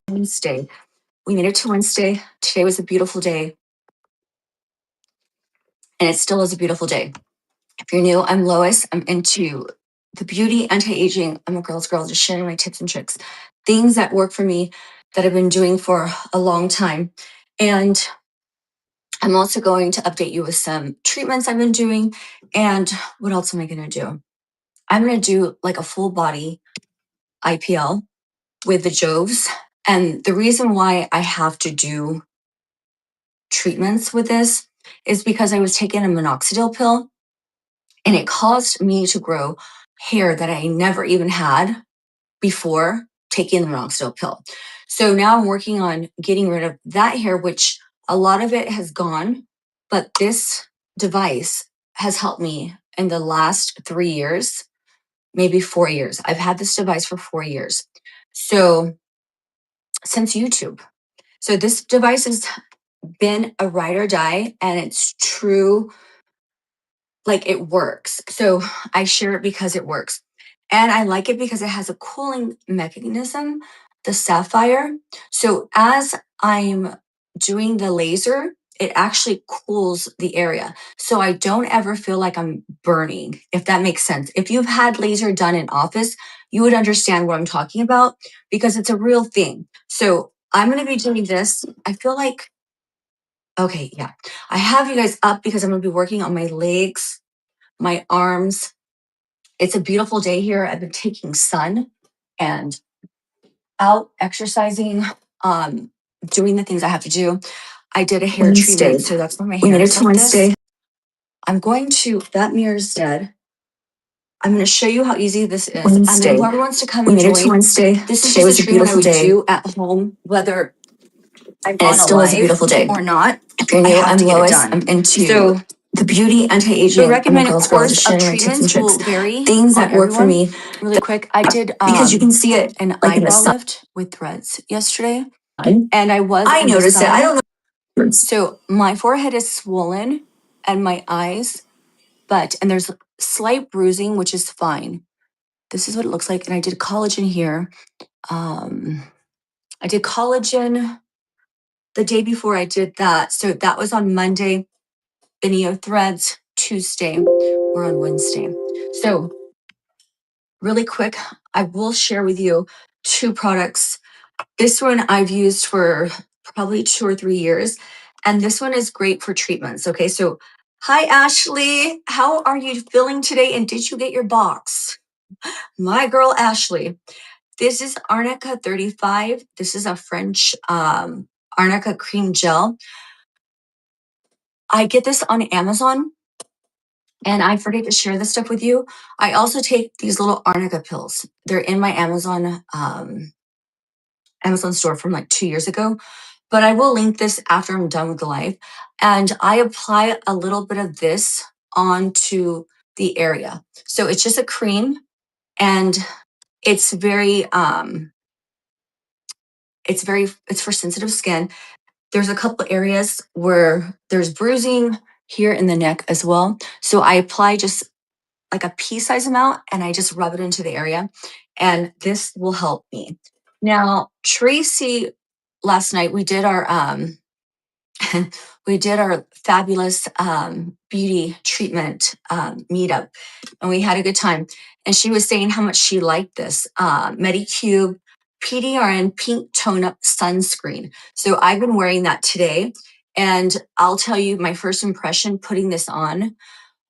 Wednesday. We made it to Wednesday. Today was a beautiful day, and it still is a beautiful day. If you're new, I'm Lois. I'm into the beauty, anti-aging. I'm a girl's girl, just sharing my tips and tricks, things that work for me that I've been doing for a long time. And I'm also going to update you with some treatments I've been doing. And what else am I going to do? I'm going to do like a full body IPL with the JOVS. And the reason why I have to do treatments with this is because I was taking a minoxidil pill and it caused me to grow hair that I never even had before taking the minoxidil pill. So now I'm working on getting rid of that hair, which a lot of it has gone, but this device has helped me in the last 3 years, maybe 4 years. I've had this device for 4 years. So since YouTube. So this device has been a ride or die, and it's true, like it works. So I share it because it works. And I like it because it has a cooling mechanism, the Sapphire. So as I'm doing the laser, it actually cools the area. So I don't ever feel like I'm burning, if that makes sense. If you've had laser done in office, you would understand what I'm talking about because it's a real thing. So I'm going to be doing this. I feel like, okay, yeah. I have you guys up because I'm going to be working on my legs, my arms. It's a beautiful day here. I've been taking sun and out exercising, doing the things I have to do. I did a hair treatment, so that's why my hair is like this. I'm going to, that mirror's dead. I'm going to show you how easy this is. And then whoever wants to come and join, this is just a treatment I would do at home, whether I'm on a live or not. If you're new, I'm Lois. I'm into the beauty, anti-aging. The recommended girl's girl, course just of sharing my tips and treatments will tricks, vary things that on work for everyone. me. Really quick, I did Because you can see it an like in the eyebrow sun. lift with threads yesterday, and I was I in the noticed it. I sun. don't know. So my forehead is swollen and my eyes, and there's slight bruising, which is fine. This is what it looks like, and I did collagen here. I did collagen the day before I did that, so that was on Monday. Video threads Tuesday or on Wednesday. So really quick, I will share with you 2 products. This one I've used for probably 2 or 3 years, and this one is great for treatments. Okay, so hi Ashley, how are you feeling today? And did you get your box? My girl Ashley. This is Arnica 35. This is a French Arnica cream gel. I get this on Amazon. And I forget to share this stuff with you. I also take these little Arnica pills. They're in my Amazon store from like 2 years ago, but I will link this after I'm done with the live. And I apply a little bit of this onto the area. So it's just a cream, and it's it's for sensitive skin. There's a couple areas where there's bruising here in the neck as well. So I apply just like a pea-sized amount, and I just rub it into the area, and this will help me. Now, Tracy, last night we did our we did our fabulous beauty treatment meetup, and we had a good time. And she was saying how much she liked this Medicube PDRN Pink Tone Up Sunscreen. So I've been wearing that today, and I'll tell you my first impression putting this on.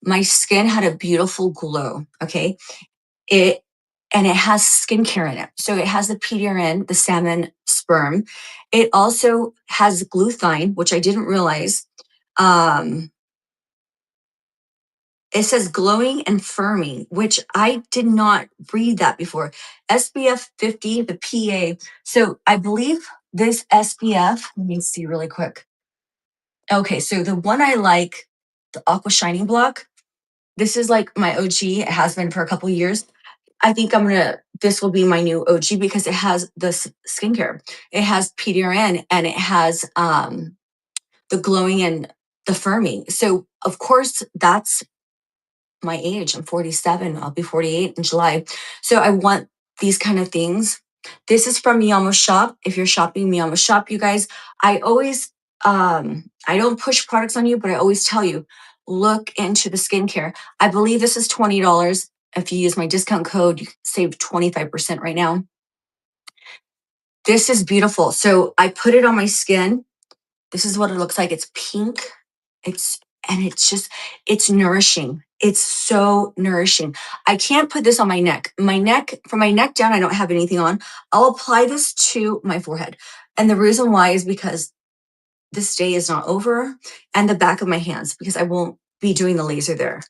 My skin had a beautiful glow. Okay. It has skincare in it. So it has the PDRN, the salmon sperm. It also has glutathione, which I didn't realize. It says glowing and firming, which I did not read that before. SPF 50, the PA. So I believe this SPF, let me see really quick. Okay, so the one I like, the Aqua Shining Block, this is like my OG. It has been for a couple years. I think this will be my new OG because it has this skincare. It has PDRN, and it has the glowing and the firming. So of course that's my age. I'm 47. I'll be 48 in July. So I want these kind of things. This is from Miyamo Shop. If you're shopping Miyamo Shop, you guys, I always, I don't push products on you, but I always tell you, look into the skincare. I believe this is $20. If you use my discount code, you save 25% right now. This is beautiful. So I put it on my skin. This is what it looks like. It's pink. It's nourishing. It's so nourishing. I can't put this on my neck. From my neck down, I don't have anything on. I'll apply this to my forehead. And the reason why is because this day is not over, and the back of my hands, because I won't be doing the laser there.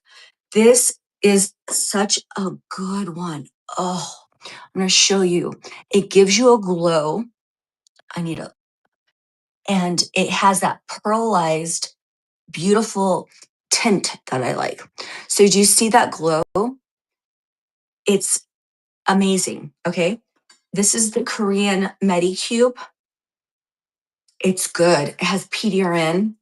This is such a good one. Oh, I'm going to show you. It gives you a glow. And it has that pearlized, beautiful tint that I like. So do you see that glow? It's amazing. Okay. This is the Korean Medicube. It's good. It has PDRN.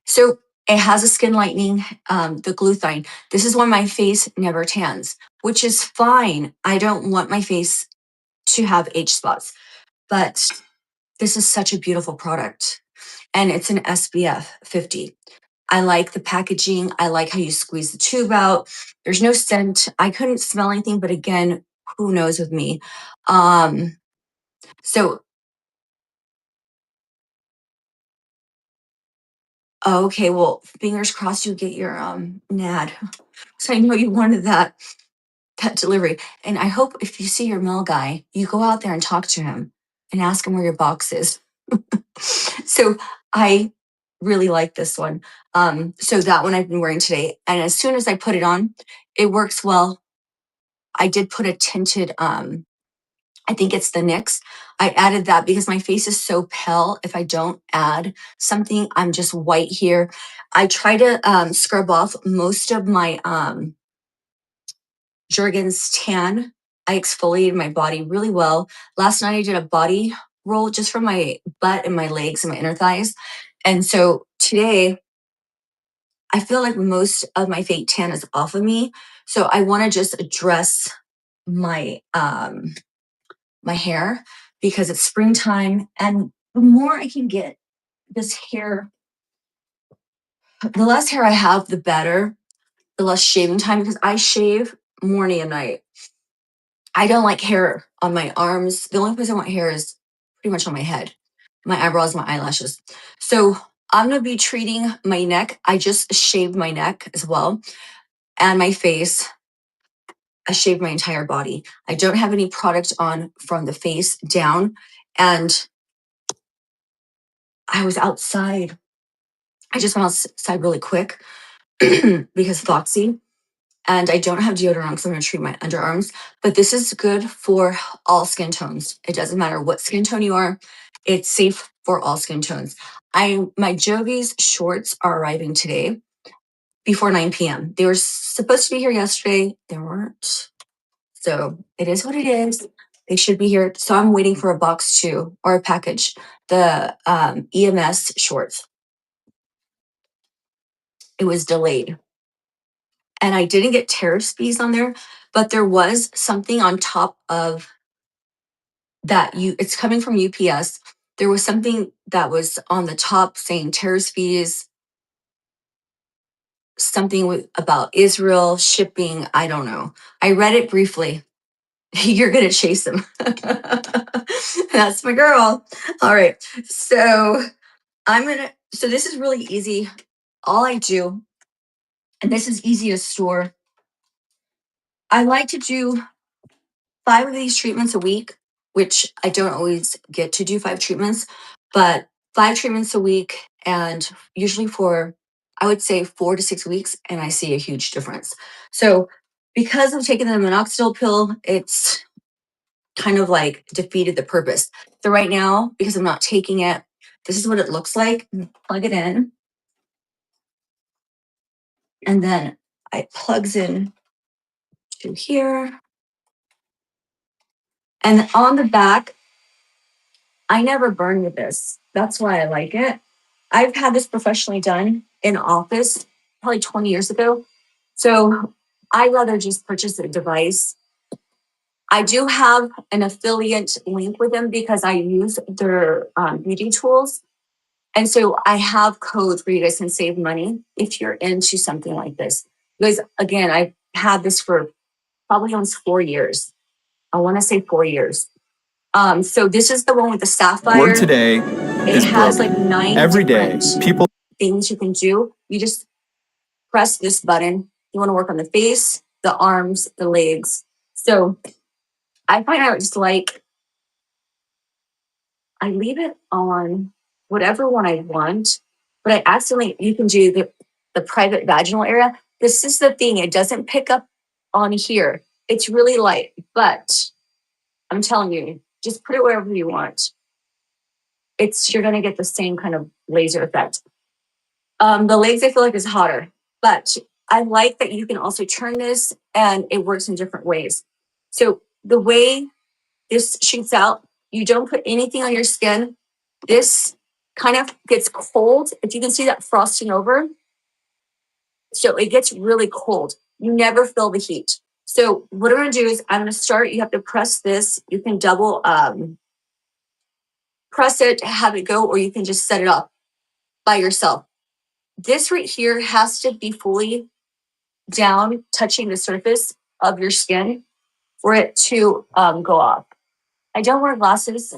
So it has a skin lightening, the glutathione. This is when my face never tans, which is fine. I don't want my face to have age spots, but this is such a beautiful product. And it's an SPF 50. I like the packaging. I like how you squeeze the tube out. There's no scent. I couldn't smell anything, but again, who knows with me. So, okay, well, fingers crossed you get your NAD. So I know you wanted that delivery. And I hope if you see your mail guy, you go out there and talk to him and ask him where your box is. So I really like this one. So that one I've been wearing today. And as soon as I put it on, it works well. I did put a tinted, I think it's the NYX. I added that because my face is so pale. If I don't add something, I'm just white here. I try to scrub off most of my Jergens tan. I exfoliated my body really well. Last night I did a body roll just for my butt and my legs and my inner thighs. And so today I feel like most of my fake tan is off of me. So I want to just address my my hair because it's springtime, and the more I can get this hair, the less hair I have, the better, the less shaving time, because I shave morning and night. I don't like hair on my arms. The only place I want hair is pretty much on my head, my eyebrows, my eyelashes. So I'm going to be treating my neck. I just shaved my neck as well, and my face. I shaved my entire body. I don't have any product on from the face down. And I was outside. I just went outside really quick because Foxy, and I don't have deodorant because I'm going to treat my underarms. But this is good for all skin tones. It doesn't matter what skin tone you are. It's safe for all skin tones. My JOVS shorts are arriving today before 9 p.m. They were supposed to be here yesterday. They weren't. So it is what it is. They should be here. So I'm waiting for a box too, or a package. The EMS shorts. It was delayed. And I didn't get tariff fees on there, but there was something on top of that. It's coming from UPS. There was something that was on the top saying tariff fees, something about Israel shipping. I don't know. I read it briefly. You're gonna chase him. That's my girl. All right. So so this is really easy. All I do, and this is easy to store. I like to do 5 of these treatments a week, which I don't always get to do 5 treatments, but 5 treatments a week, and usually for, I would say 4 to 6 weeks, and I see a huge difference. So because I'm taking the minoxidil pill, it's kind of like defeated the purpose. So right now, because I'm not taking it, this is what it looks like. Plug it in. And then it plugs in to here. And on the back, I never burn with this. That's why I like it. I've had this professionally done in office probably 20 years ago. So I'd rather just purchase a device. I do have an affiliate link with them because I use their beauty tools. And so I have codes where you guys can save money if you're into something like this. Because again, I've had this for probably almost 4 years. I want to say 4 years. So this is the one with the Sapphire. Word today it is has broken. like 9 Every day, different people things you can do. You just press this button. You want to work on the face, the arms, the legs. So I find out just like I leave it on whatever one I want, but I accidentally, you can do the private vaginal area. This is the thing, it doesn't pick up on here. It's really light, but I'm telling you, just put it wherever you want. You're gonna get the same kind of laser effect. The legs I feel like is hotter, but I like that you can also turn this and it works in different ways. So the way this shoots out, you don't put anything on your skin. This kind of gets cold. If you can see that frosting over, so it gets really cold. You never feel the heat. So what I'm gonna do is I'm gonna start, you have to press this. You can double press it, have it go, or you can just set it up by yourself. This right here has to be fully down, touching the surface of your skin for it to go off. I don't wear glasses.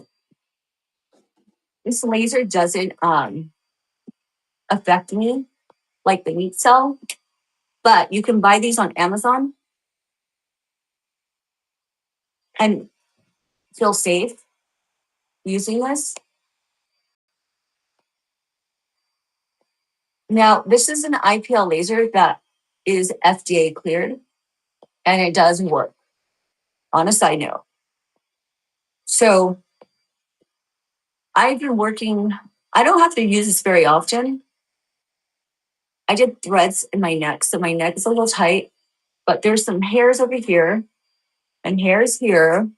This laser doesn't affect me like the meat cell, but you can buy these on Amazon and feel safe using this. Now, this is an IPL laser that is FDA cleared and it does work on a side note. So I've been working, I don't have to use this very often. I did threads in my neck, so my neck is a little tight, but there's some hairs over here and hairs here,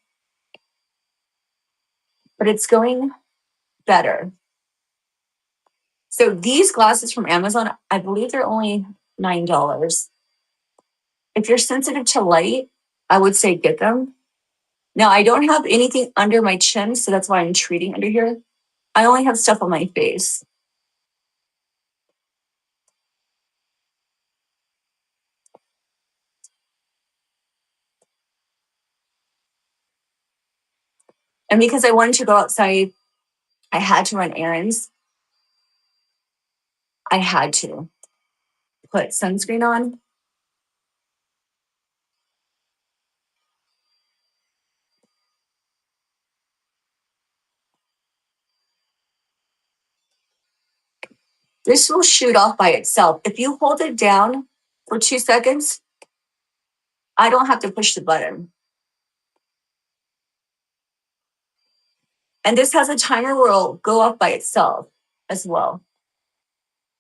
but it's going better. So these glasses from Amazon, I believe they're only $9. If you're sensitive to light, I would say get them. Now, I don't have anything under my chin, so that's why I'm treating under here. I only have stuff on my face. And because I wanted to go outside, I had to run errands. I had to put sunscreen on. This will shoot off by itself. If you hold it down for 2 seconds, I don't have to push the button. And this has a timer where it'll go off by itself as well.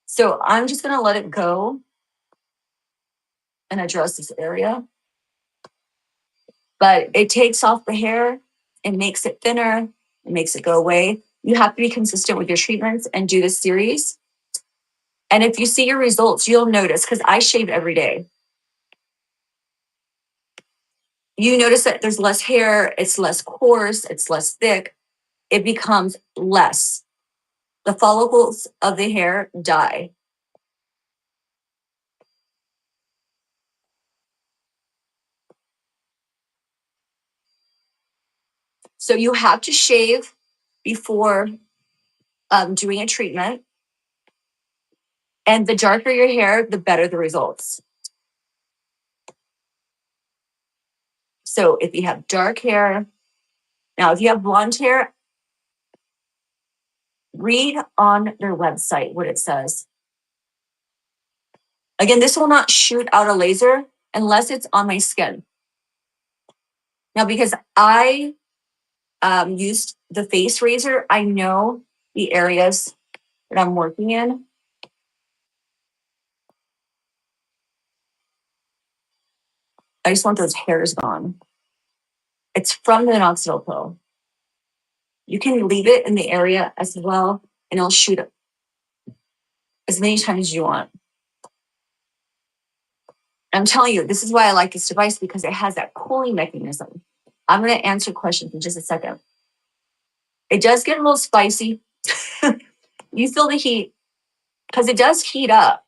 So I'm just gonna let it go and address this area. But it takes off the hair, it makes it thinner, it makes it go away. You have to be consistent with your treatments and do this series. And if you see your results, you'll notice, because I shave every day. You notice that there's less hair, it's less coarse, it's less thick, it becomes less. The follicles of the hair die. So you have to shave before doing a treatment. And the darker your hair, the better the results. So if you have dark hair, now if you have blonde hair, read on their website what it says. Again, this will not shoot out a laser unless it's on my skin. Now, because I used the face razor, I know the areas that I'm working in. I just want those hairs gone. It's from the minoxidil pill. You can leave it in the area as well, and it'll shoot as many times as you want. I'm telling you, this is why I like this device, because it has that cooling mechanism. I'm going to answer questions in just a second. It does get a little spicy. You feel the heat because it does heat up.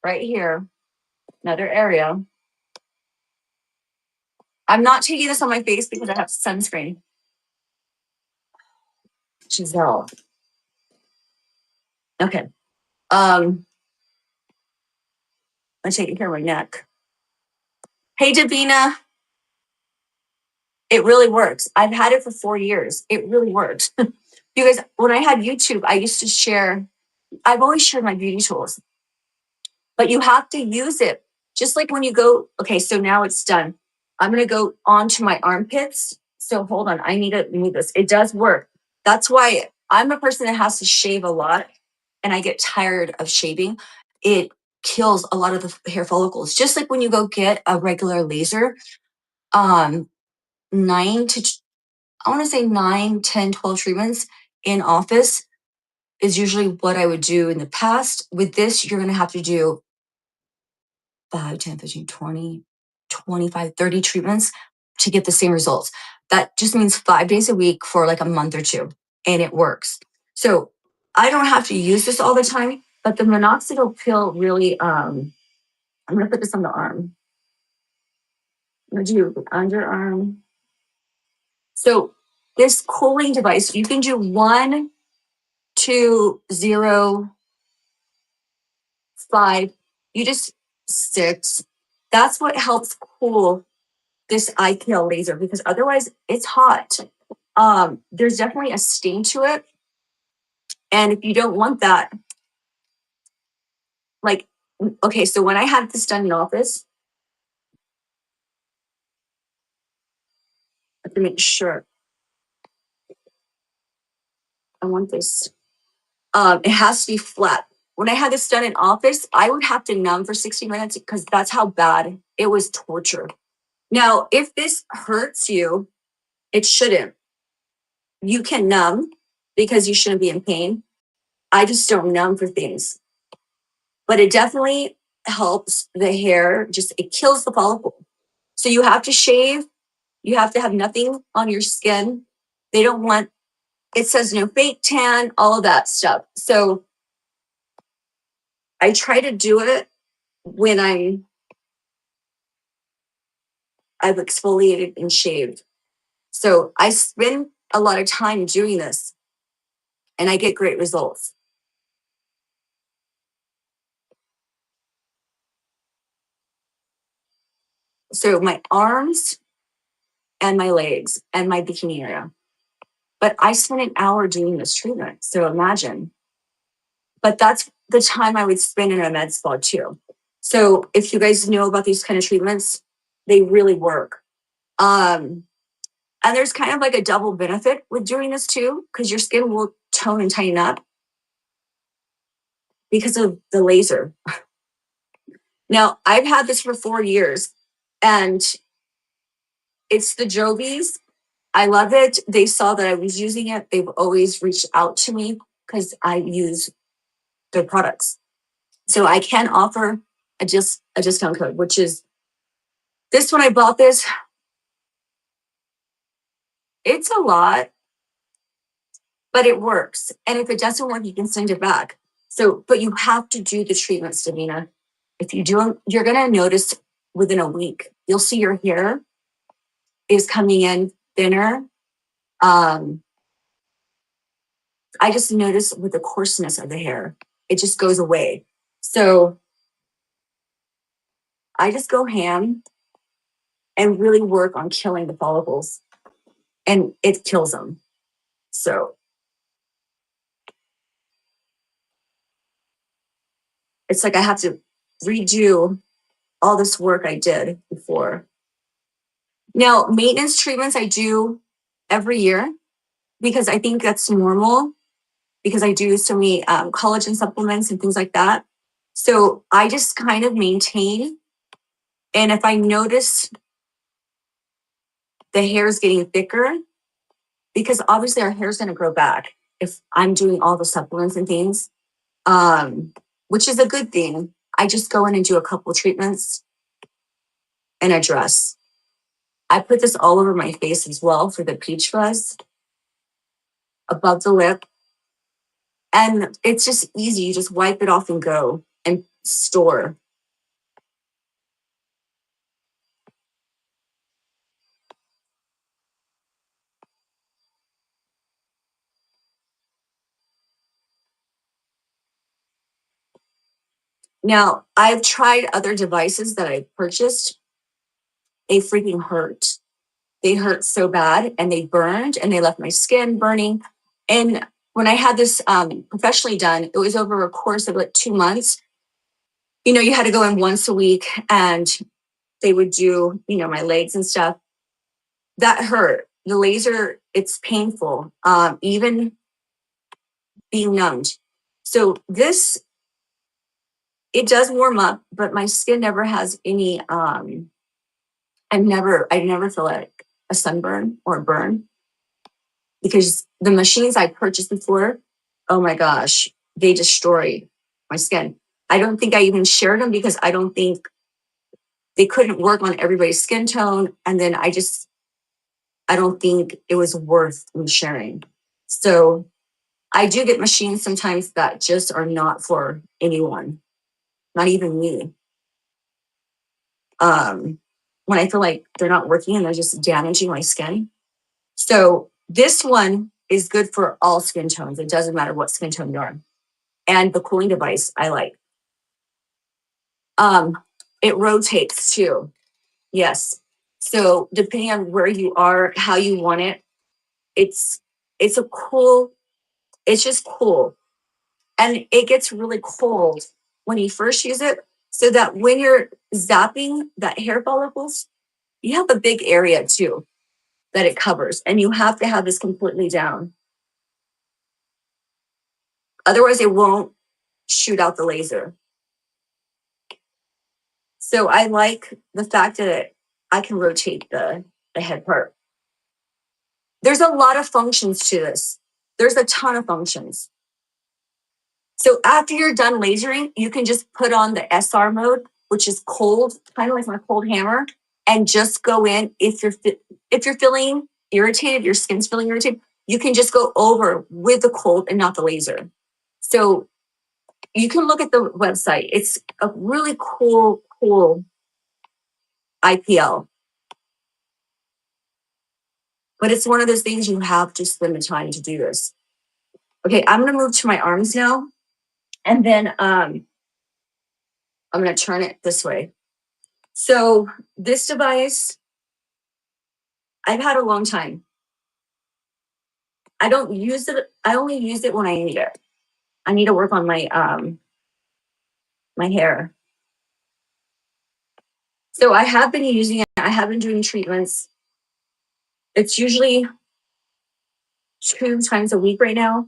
Right here, another area. I'm not taking this on my face because I have sunscreen. Giselle. Okay. I'm taking care of my neck. Hey, Davina. It really works. I've had it for 4 years. It really works. You guys, when I had YouTube, I used to share, I've always shared my beauty tools, but you have to use it. Just like when you go, okay, so now it's done. I'm going to go onto my armpits. So hold on, I need to move this. It does work. That's why I'm a person that has to shave a lot and I get tired of shaving. It kills a lot of the hair follicles. Just like when you go get a regular laser, um, 9 to, I want to say 9, 10, 12 treatments in office is usually what I would do in the past. With this, you're going to have to do 5, 10, 15, 20, 25, 30 treatments to get the same results. That just means 5 days a week for like a month or two, and it works. So I don't have to use this all the time, but the minoxidil pill really, I'm going to put this on the arm. I'm going to do the underarm. So this cooling device, you can do 1, 2, 0, 5, you just 6. That's what helps cool this IPL laser because otherwise it's hot. There's definitely a sting to it. And if you don't want that, like, okay, so when I had this done in office, I have to make sure I want this. It has to be flat. When I had this done in office, I would have to numb for 60 minutes because that's how bad it was torture. Now, if this hurts you, it shouldn't. You can numb because you shouldn't be in pain. I just don't numb for things. But it definitely helps the hair, just it kills the follicle. So you have to shave, you have to have nothing on your skin. They don't want, it says no fake tan, all of that stuff. So I try to do it when I've exfoliated and shaved. So I spend a lot of time doing this and I get great results. So my arms and my legs and my bikini area. But I spent an hour doing this treatment. So imagine. But that's the time I would spend in a med spa too. So if you guys know about these kind of treatments, they really work. And there's kind of like a double benefit with doing this too, because your skin will tone and tighten up because of the laser. Now, I've had this for 4 years and it's the JOVS. I love it. They saw that I was using it. They've always reached out to me because I use their products. So I can offer a discount code, which is this. When I bought this, it's a lot, but it works. And if it doesn't work, you can send it back. So, but you have to do the treatments, Davina. If you do them, you're going to notice within a week, you'll see your hair is coming in thinner. I just noticed with the coarseness of the hair, it just goes away. So I just go ham and really work on killing the follicles, and it kills them. So it's like I have to redo all this work I did before. Now, maintenance treatments I do every year because I think that's normal because I do so many collagen supplements and things like that. So I just kind of maintain. And if I notice the hair is getting thicker, because obviously our hair is going to grow back if I'm doing all the supplements and things, which is a good thing. I just go in and do a couple treatments and address. I put this all over my face as well for the peach fuzz, above the lip. And it's just easy. You just wipe it off and go and store. Now, I've tried other devices that I purchased. They freaking hurt. They hurt so bad and they burned and they left my skin burning. And when I had this professionally done, it was over a course of like 2 months. You know, you had to go in once a week and they would do, you know, my legs and stuff. That hurt. The laser, it's painful, even being numbed. So this, it does warm up, but my skin never has any, I never feel like a sunburn or a burn, because the machines I purchased before, oh my gosh, they destroy my skin. I don't think I even shared them because I don't think they couldn't work on everybody's skin tone. And then I don't think it was worth me sharing. So I do get machines sometimes that just are not for anyone, not even me. When I feel like they're not working and they're just damaging my skin. So this one is good for all skin tones. It doesn't matter what skin tone you are. And the cooling device I like. It rotates too. Yes. So depending on where you are, how you want it, it's a cool, it's just cool. And it gets really cold when you first use it, so that when you're zapping that hair follicles, you have a big area too that it covers. And you have to have this completely down. Otherwise, it won't shoot out the laser. So I like the fact that I can rotate the head part. There's a lot of functions to this. There's a ton of functions. So after you're done lasering, you can just put on the SR mode, which is cold, kind of like my cold hammer, and just go in. If you're feeling irritated, your skin's feeling irritated, you can just go over with the cold and not the laser. So you can look at the website. It's a really cool IPL. But it's one of those things you have to spend the time to do this. Okay, I'm gonna move to my arms now. And then I'm gonna turn it this way. So this device, I've had a long time. I don't use it. I only use it when I need it. I need to work on my my hair. So I have been using it. I have been doing treatments. It's usually 2 times a week right now.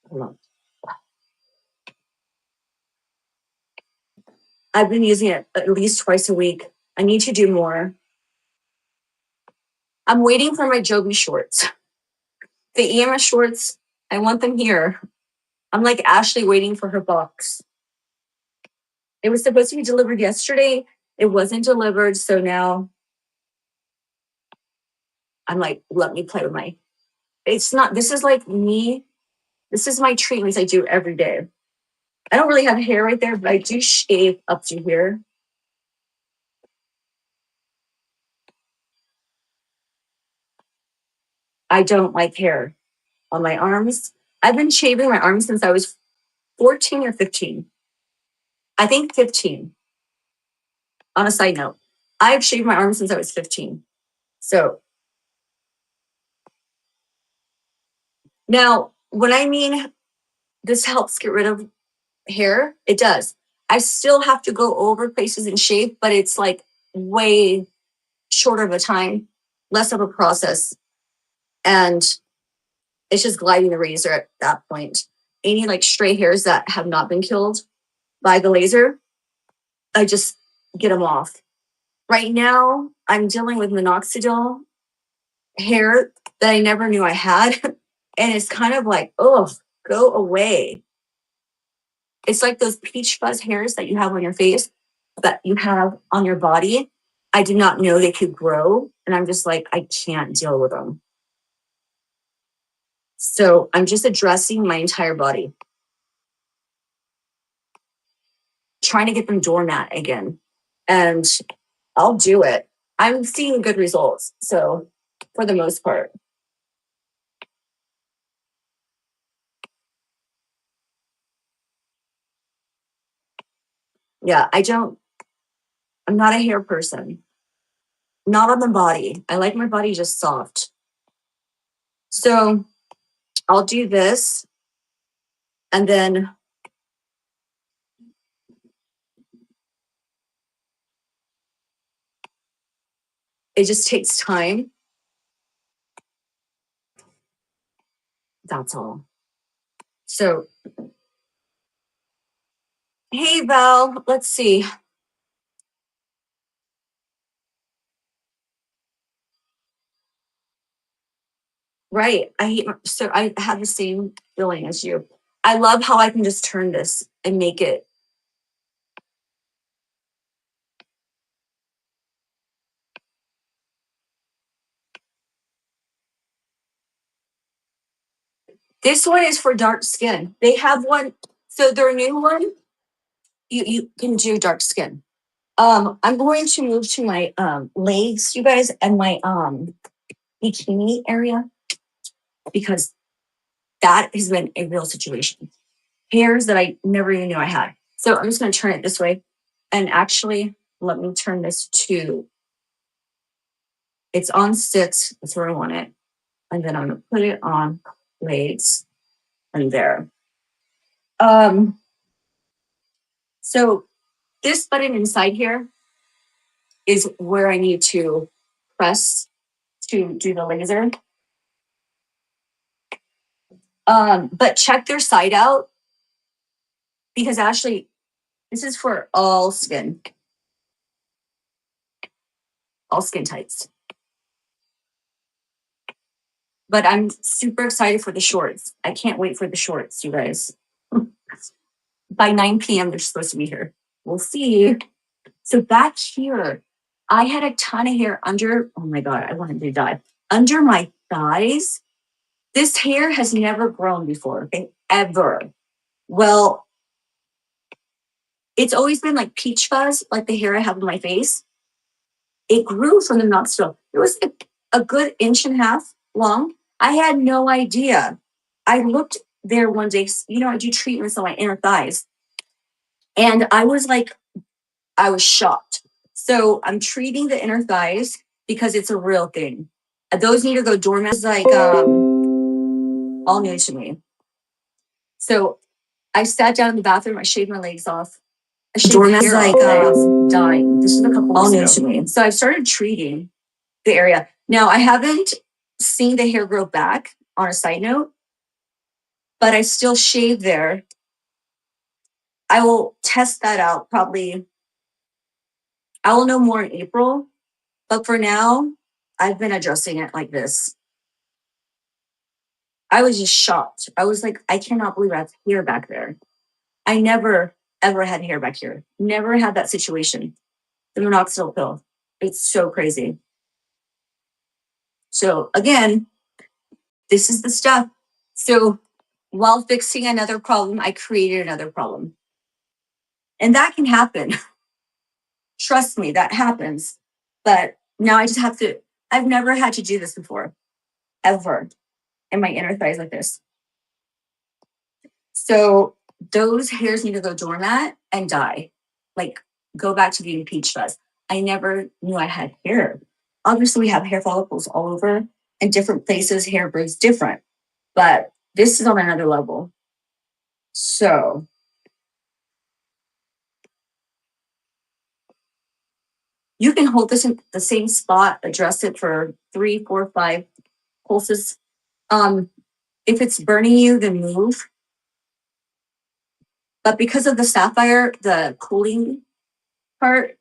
Hold on. I've been using it at least twice a week. I need to do more. I'm waiting for my JOVS shorts. The EMS shorts, I want them here. I'm like Ashley waiting for her box. It was supposed to be delivered yesterday. It wasn't delivered. So now I'm like, let me play with my, it's not, this is like me. This is my treatments I do every day. I don't really have hair right there, but I do shave up to here. I don't like hair on my arms. I've been shaving my arms since I was 14 or 15. I think 15. On a side note, I've shaved my arms since I was 15. So now, when I mean this helps get rid of hair, it does. I still have to go over places and shave, but it's like way shorter of a time, less of a process. And it's just gliding the razor at that point. any like stray hairs that have not been killed by the laser, I just get them off. Right now, I'm dealing with minoxidil hair that I never knew I had. And it's kind of like, oh, go away. It's like those peach fuzz hairs that you have on your face, that you have on your body. I did not know they could grow. And I'm just like, I can't deal with them. So I'm just addressing my entire body, trying to get them doormat again. And I'll do it. I'm seeing good results. So for the most part. Yeah, I'm not a hair person. Not on the body. I like my body just soft. So I'll do this. And then it just takes time. That's all. So, hey, Val, let's see. Right. So I have the same feeling as you. I love how I can just turn this and make it. This one is for dark skin. They have one. So their new one, you can do dark skin. I'm going to move to my legs, you guys, and my bikini area, because that has been a real situation. Hairs that I never even knew I had. So I'm just going to turn it this way. And actually, let me turn this to, it's on six. That's where I want it. And then I'm going to put it on legs and there. So this button inside here is where I need to press to do the laser. But check their side out, because actually this is for all skin types. But I'm super excited for the shorts. I can't wait for the shorts, you guys. By 9 p.m. they're supposed to be here. We'll see. So back here, I had a ton of hair under, oh my God, I wanted to die. Under my thighs. This hair has never grown before, okay? Ever. Well, it's always been like peach fuzz, like the hair I have on my face. It grew from the nostril. It was a good inch and a half long. I had no idea. I looked there one day, I do treatments on my inner thighs. And I was shocked. So I'm treating the inner thighs because it's a real thing. Those need to go dormant. It's like all new to me. So I sat down in the bathroom. I shaved my legs off. I shaved my hair off. I was dying. This is a couple all new to me. So I started treating the area. Now I haven't seen the hair grow back, on a side note, but I still shave there. I will test that out probably. I will know more in April, but for now, I've been addressing it like this. I was just shocked. I was like, I cannot believe I have hair back there. I never, ever had hair back here. Never had that situation. The minoxidil pill. It's so crazy. So again, this is the stuff. So while fixing another problem, I created another problem. And that can happen. Trust me, that happens. But now I just have to, I've never had to do this before, ever, in my inner thighs like this. So those hairs need to go doormat and die. Like, go back to being peach fuzz. I never knew I had hair. Obviously, we have hair follicles all over, in different places, hair grows different. But this is on another level. So you can hold this in the same spot, address it for 3, 4, 5 pulses. If it's burning you, then move. But because of the Sapphire, the cooling part,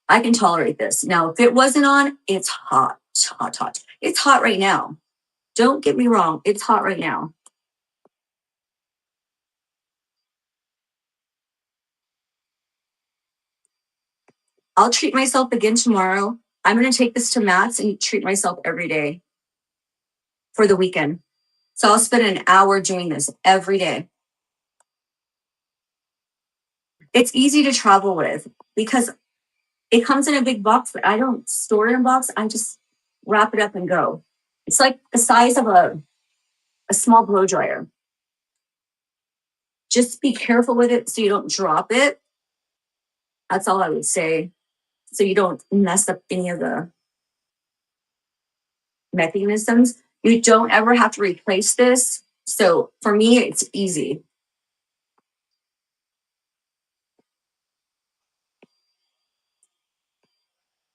I can tolerate this. Now, if it wasn't on, it's hot, hot, hot. It's hot right now. Don't get me wrong. It's hot right now. I'll treat myself again tomorrow. I'm going to take this to Matt's and treat myself every day for the weekend. So I'll spend an hour doing this every day. It's easy to travel with because it comes in a big box, but I don't store it in a box. I just wrap it up and go. It's like the size of a small blow dryer. Just be careful with it so you don't drop it. That's all I would say. So you don't mess up any of the mechanisms. You don't ever have to replace this. So for me, it's easy.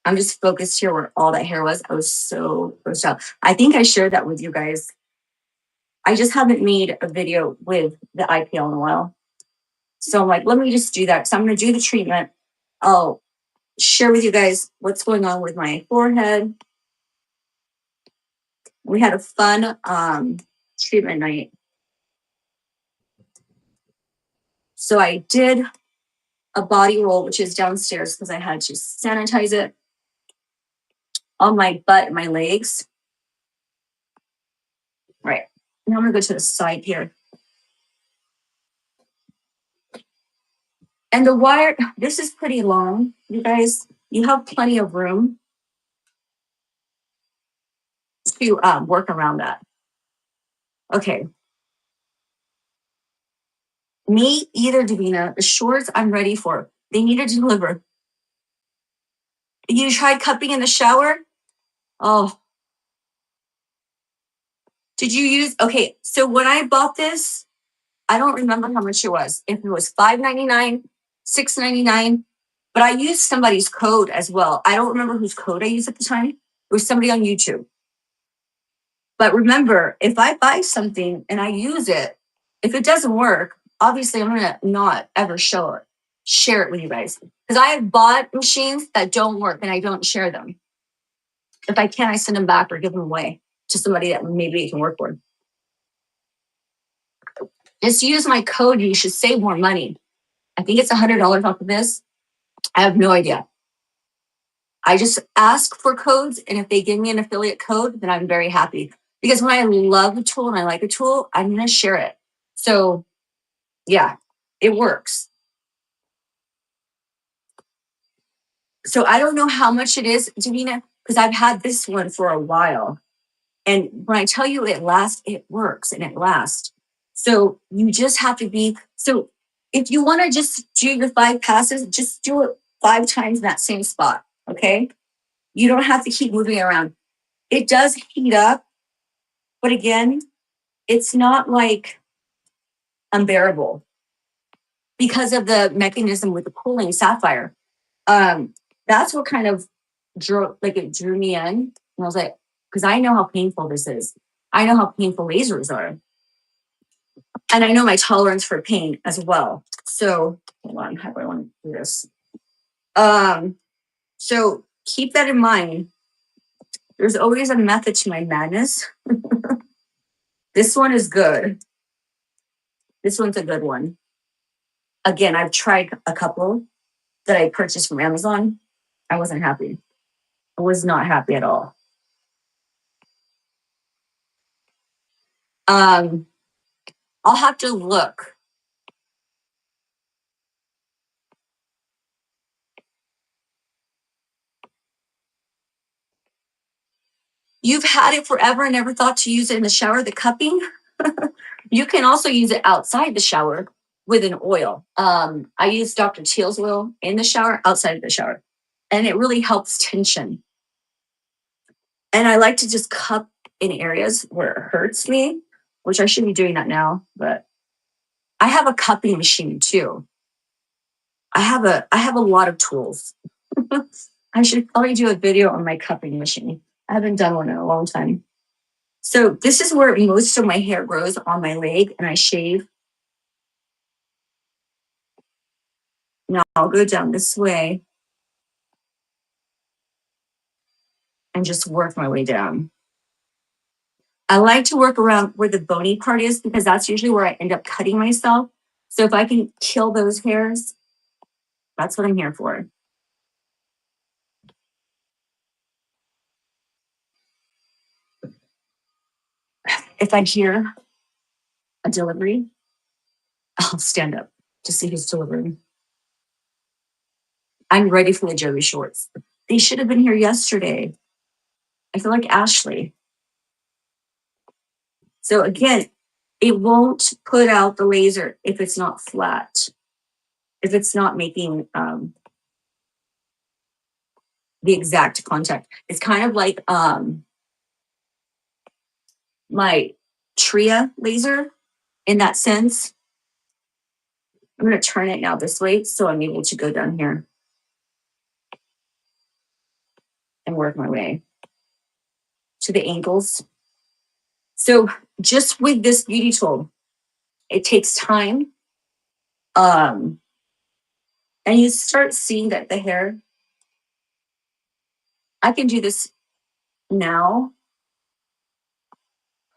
I'm just focused here where all that hair was. I was so grossed out. I think I shared that with you guys. I just haven't made a video with the IPL in a while. So I'm like, let me just do that. So I'm going to do the treatment. I'll share with you guys what's going on with my forehead. We had a fun treatment night. So I did a body roll, which is downstairs because I had to sanitize it on my butt and my legs. Right. Now I'm going to go to the side here. And the wire, this is pretty long, you guys. You have plenty of room to work around that. Okay. Me either, Davina. The shorts I'm ready for. They need to deliver. You tried cupping in the shower? Oh. Did you use, okay, so when I bought this, I don't remember how much it was. If it was $5.99, $6.99, but I used somebody's code as well. I don't remember whose code I used at the time. It was somebody on YouTube. But remember, if I buy something and I use it, if it doesn't work, obviously I'm gonna not ever share it with you guys. Because I have bought machines that don't work and I don't share them. If I can, I send them back or give them away to somebody that maybe it can work for. Just use my code. You should save more money. I think it's $100 off of this. I have no idea. I just ask for codes, and if they give me an affiliate code, then I'm very happy. Because when I love a tool and I like a tool, I'm going to share it. So, yeah, it works. So I don't know how much it is, Davina, because I've had this one for a while. And when I tell you it lasts, it works and it lasts. So you just have to be, so if you want to just do your 5 passes, just do it 5 times in that same spot. Okay. You don't have to keep moving around. It does heat up, but again, it's not like unbearable because of the mechanism with the cooling Sapphire. That's what kind of drew me in. And I was like, because I know how painful this is. I know how painful lasers are. And I know my tolerance for pain as well. So hold on, how do I want to do this? So keep that in mind. There's always a method to my madness. This one is good. This one's a good one. Again, I've tried a couple that I purchased from Amazon. I wasn't happy. I was not happy at all. I'll have to look. You've had it forever and never thought to use it in the shower, the cupping? You can also use it outside the shower with an oil. I use Dr. Teal's oil in the shower, outside of the shower, and it really helps tension. And I like to just cup in areas where it hurts me, which I should be doing that now, but I have a cupping machine too. I have a lot of tools. I should probably do a video on my cupping machine. I haven't done one in a long time. So this is where most of my hair grows, on my leg, and I shave. Now I'll go down this way and just work my way down. I like to work around where the bony part is because that's usually where I end up cutting myself. So if I can kill those hairs, that's what I'm here for. If I hear a delivery, I'll stand up to see who's delivering. I'm ready for the Joey shorts. They should have been here yesterday. I feel like Ashley. So again, it won't put out the laser if it's not flat, if it's not making the exact contact. It's kind of like my Tria laser in that sense. I'm going to turn it now this way so I'm able to go down here and work my way to the ankles. So just with this beauty tool, it takes time. And you start seeing that the hair, I can do this now,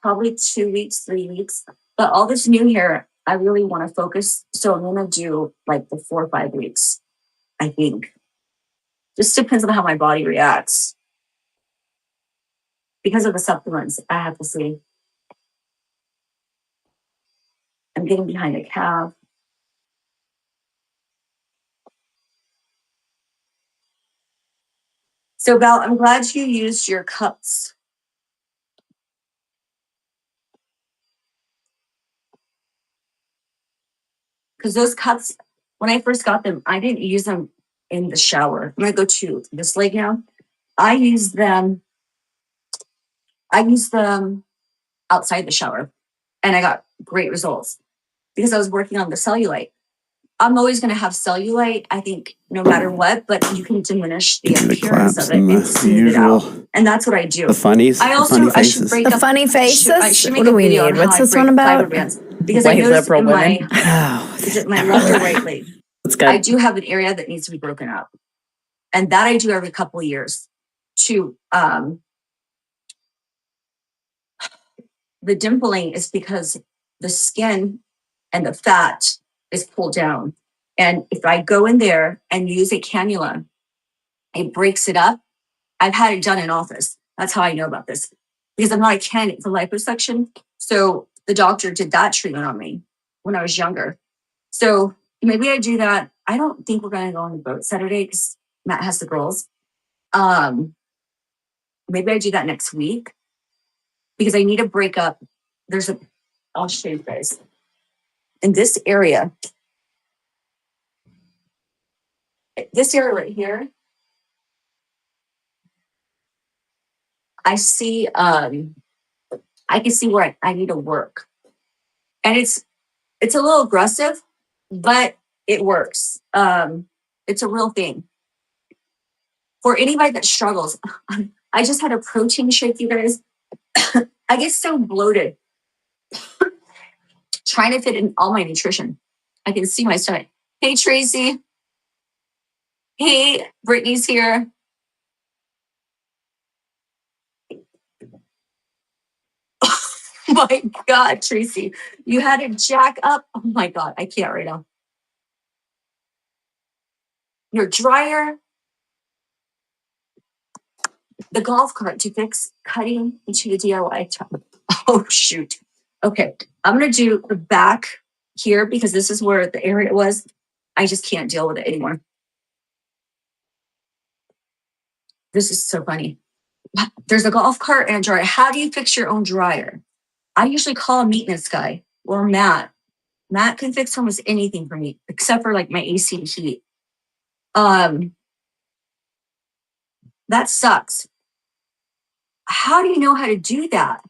probably 2 weeks, 3 weeks, but all this new hair, I really want to focus. So I'm going to do like the 4 or 5 weeks, I think. Just depends on how my body reacts. Because of the supplements, I have to see. I'm getting behind the calf. So Val, I'm glad you used your cups. Because those cups, when I first got them, I didn't use them in the shower. When I go to this lake now, I use them outside the shower. And I got great results because I was working on the cellulite. I'm always going to have cellulite, I think, no matter what, but you can diminish the appearance of it and smooth it out. And that's what I do. The funnies. I also, the funny I should faces. break The up. funny faces? I should make What do a we video need? on What's how this I one break about? fiber bands. Because I White noticed liberal in women. is it my left or right leg? It's good. I do have an area that needs to be broken up. And that I do every couple of years to, the dimpling is because the skin and the fat is pulled down. And if I go in there and use a cannula, it breaks it up. I've had it done in office. That's how I know about this. Because I'm not a candidate for liposuction. So the doctor did that treatment on me when I was younger. So maybe I do that. I don't think we're going to go on the boat Saturday because Matt has the girls. Maybe I do that next week because I need to break up. I'll show you guys. In this area right here, I see, I can see where I need to work. And it's a little aggressive, but it works. It's a real thing. For anybody that struggles, I just had a protein shake, you guys. I get so bloated trying to fit in all my nutrition. I can see my stomach. Hey, Tracy. Hey, Brittany's here. My God, Tracy, you had to jack up. Oh my God, I can't right now. Your dryer, the golf cart to fix cutting into the DIY tub. Oh, shoot. Okay, I'm going to do the back here because this is where the area was. I just can't deal with it anymore. This is so funny. There's a golf cart and a dryer. How do you fix your own dryer? I usually call a maintenance guy or Matt. Matt can fix almost anything for me except for like my AC and heat. That sucks. How do you know how to do that?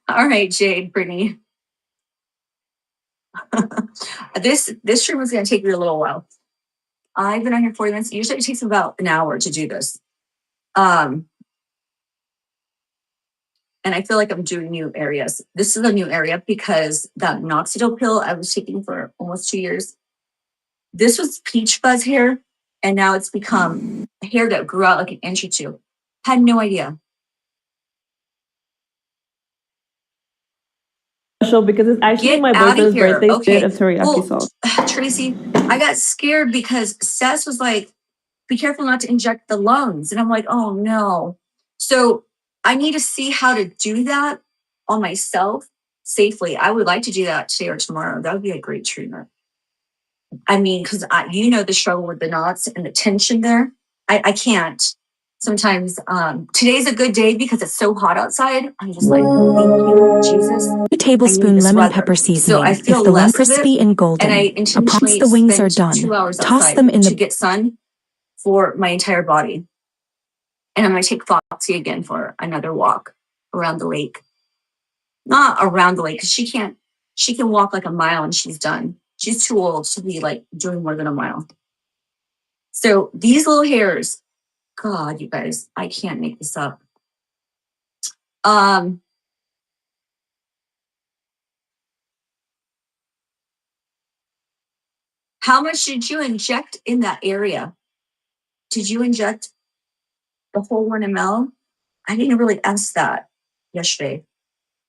All right, Jade, Brittany. This room is going to take me a little while. I've been on here 40 minutes. Usually it takes about an hour to do this. And I feel like I'm doing new areas. This is a new area because that minoxidil pill I was taking for almost 2 years. This was peach fuzz hair, and now it's become hair that grew out like an inch or two. Had no idea. Because it's actually Get my out of boyfriend's here. birthday Okay. skit of teriyaki sauce. Tracy, I got scared because Seth was like, be careful not to inject the lungs. And I'm like, oh no. So I need to see how to do that on myself safely. I would like to do that today or tomorrow. That would be a great treatment. I mean, because you know the struggle with the knots and the tension there. I can't. Sometimes today's a good day because it's so hot outside. I'm just like, thank you, Jesus. 2 tablespoon lemon pepper seasoning. So I feel if the less one crispy and golden. and I Once intentionally the wings are spend done, 2 hours toss outside them in to the get sun for my entire body. And I'm going to take Foxy again for another walk around the lake. Not around the lake, because she can walk like a mile and she's done. She's too old to be like doing more than a mile. So these little hairs, God, you guys, I can't make this up. How much did you inject in that area? Did you inject the whole 1 ml? I didn't really ask that yesterday.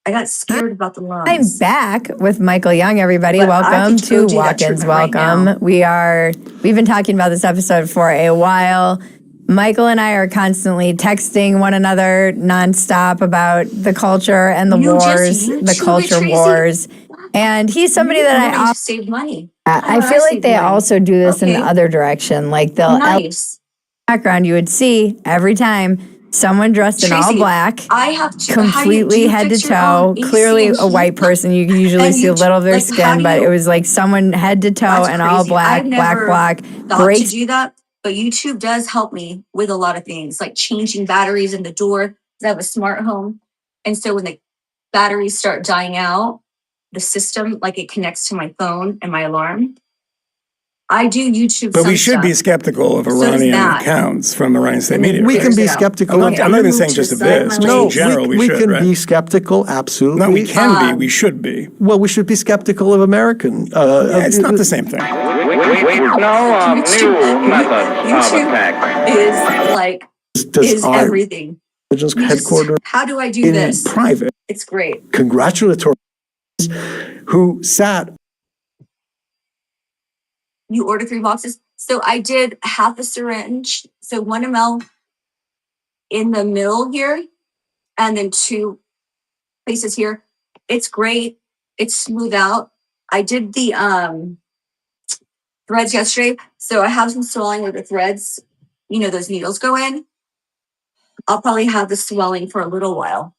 I got scared about the lungs. I'm back with Michael Young, everybody. But Welcome to Walk-Ins. Right Welcome. We've been talking about this episode for a while. Michael and I are constantly texting one another nonstop about the culture and the wars, the culture wars. And he's somebody that I save money. I feel like they also do this in the other direction. Like they'll background you would see every time someone dressed in all black, completely head to toe, clearly a white person. You can usually see a little of their skin, but it was like someone head to toe and all black, black, breaks. To do that, but YouTube does help me with a lot of things, like changing batteries in the door. I have a smart home, and so when the batteries start dying out, the system, like it connects to my phone and my alarm. I do YouTube. But we should be skeptical of Iranian accounts from Iranian state media. We can be skeptical. I'm not even saying just of this. Just in general, we should. We can be skeptical, absolutely. No, we can be. We should be. Well, we should be skeptical of American. It's not the same thing. We know new method of attack. Is everything. Headquarters. How do I do this? Private. It's great. Congratulatory. Who sat. You order 3 boxes. So I did half a syringe. So 1 ml in the middle here, and then 2 places here. It's great. It's smooth out. I did the threads yesterday. So I have some swelling where the threads, those needles go in. I'll probably have the swelling for a little while.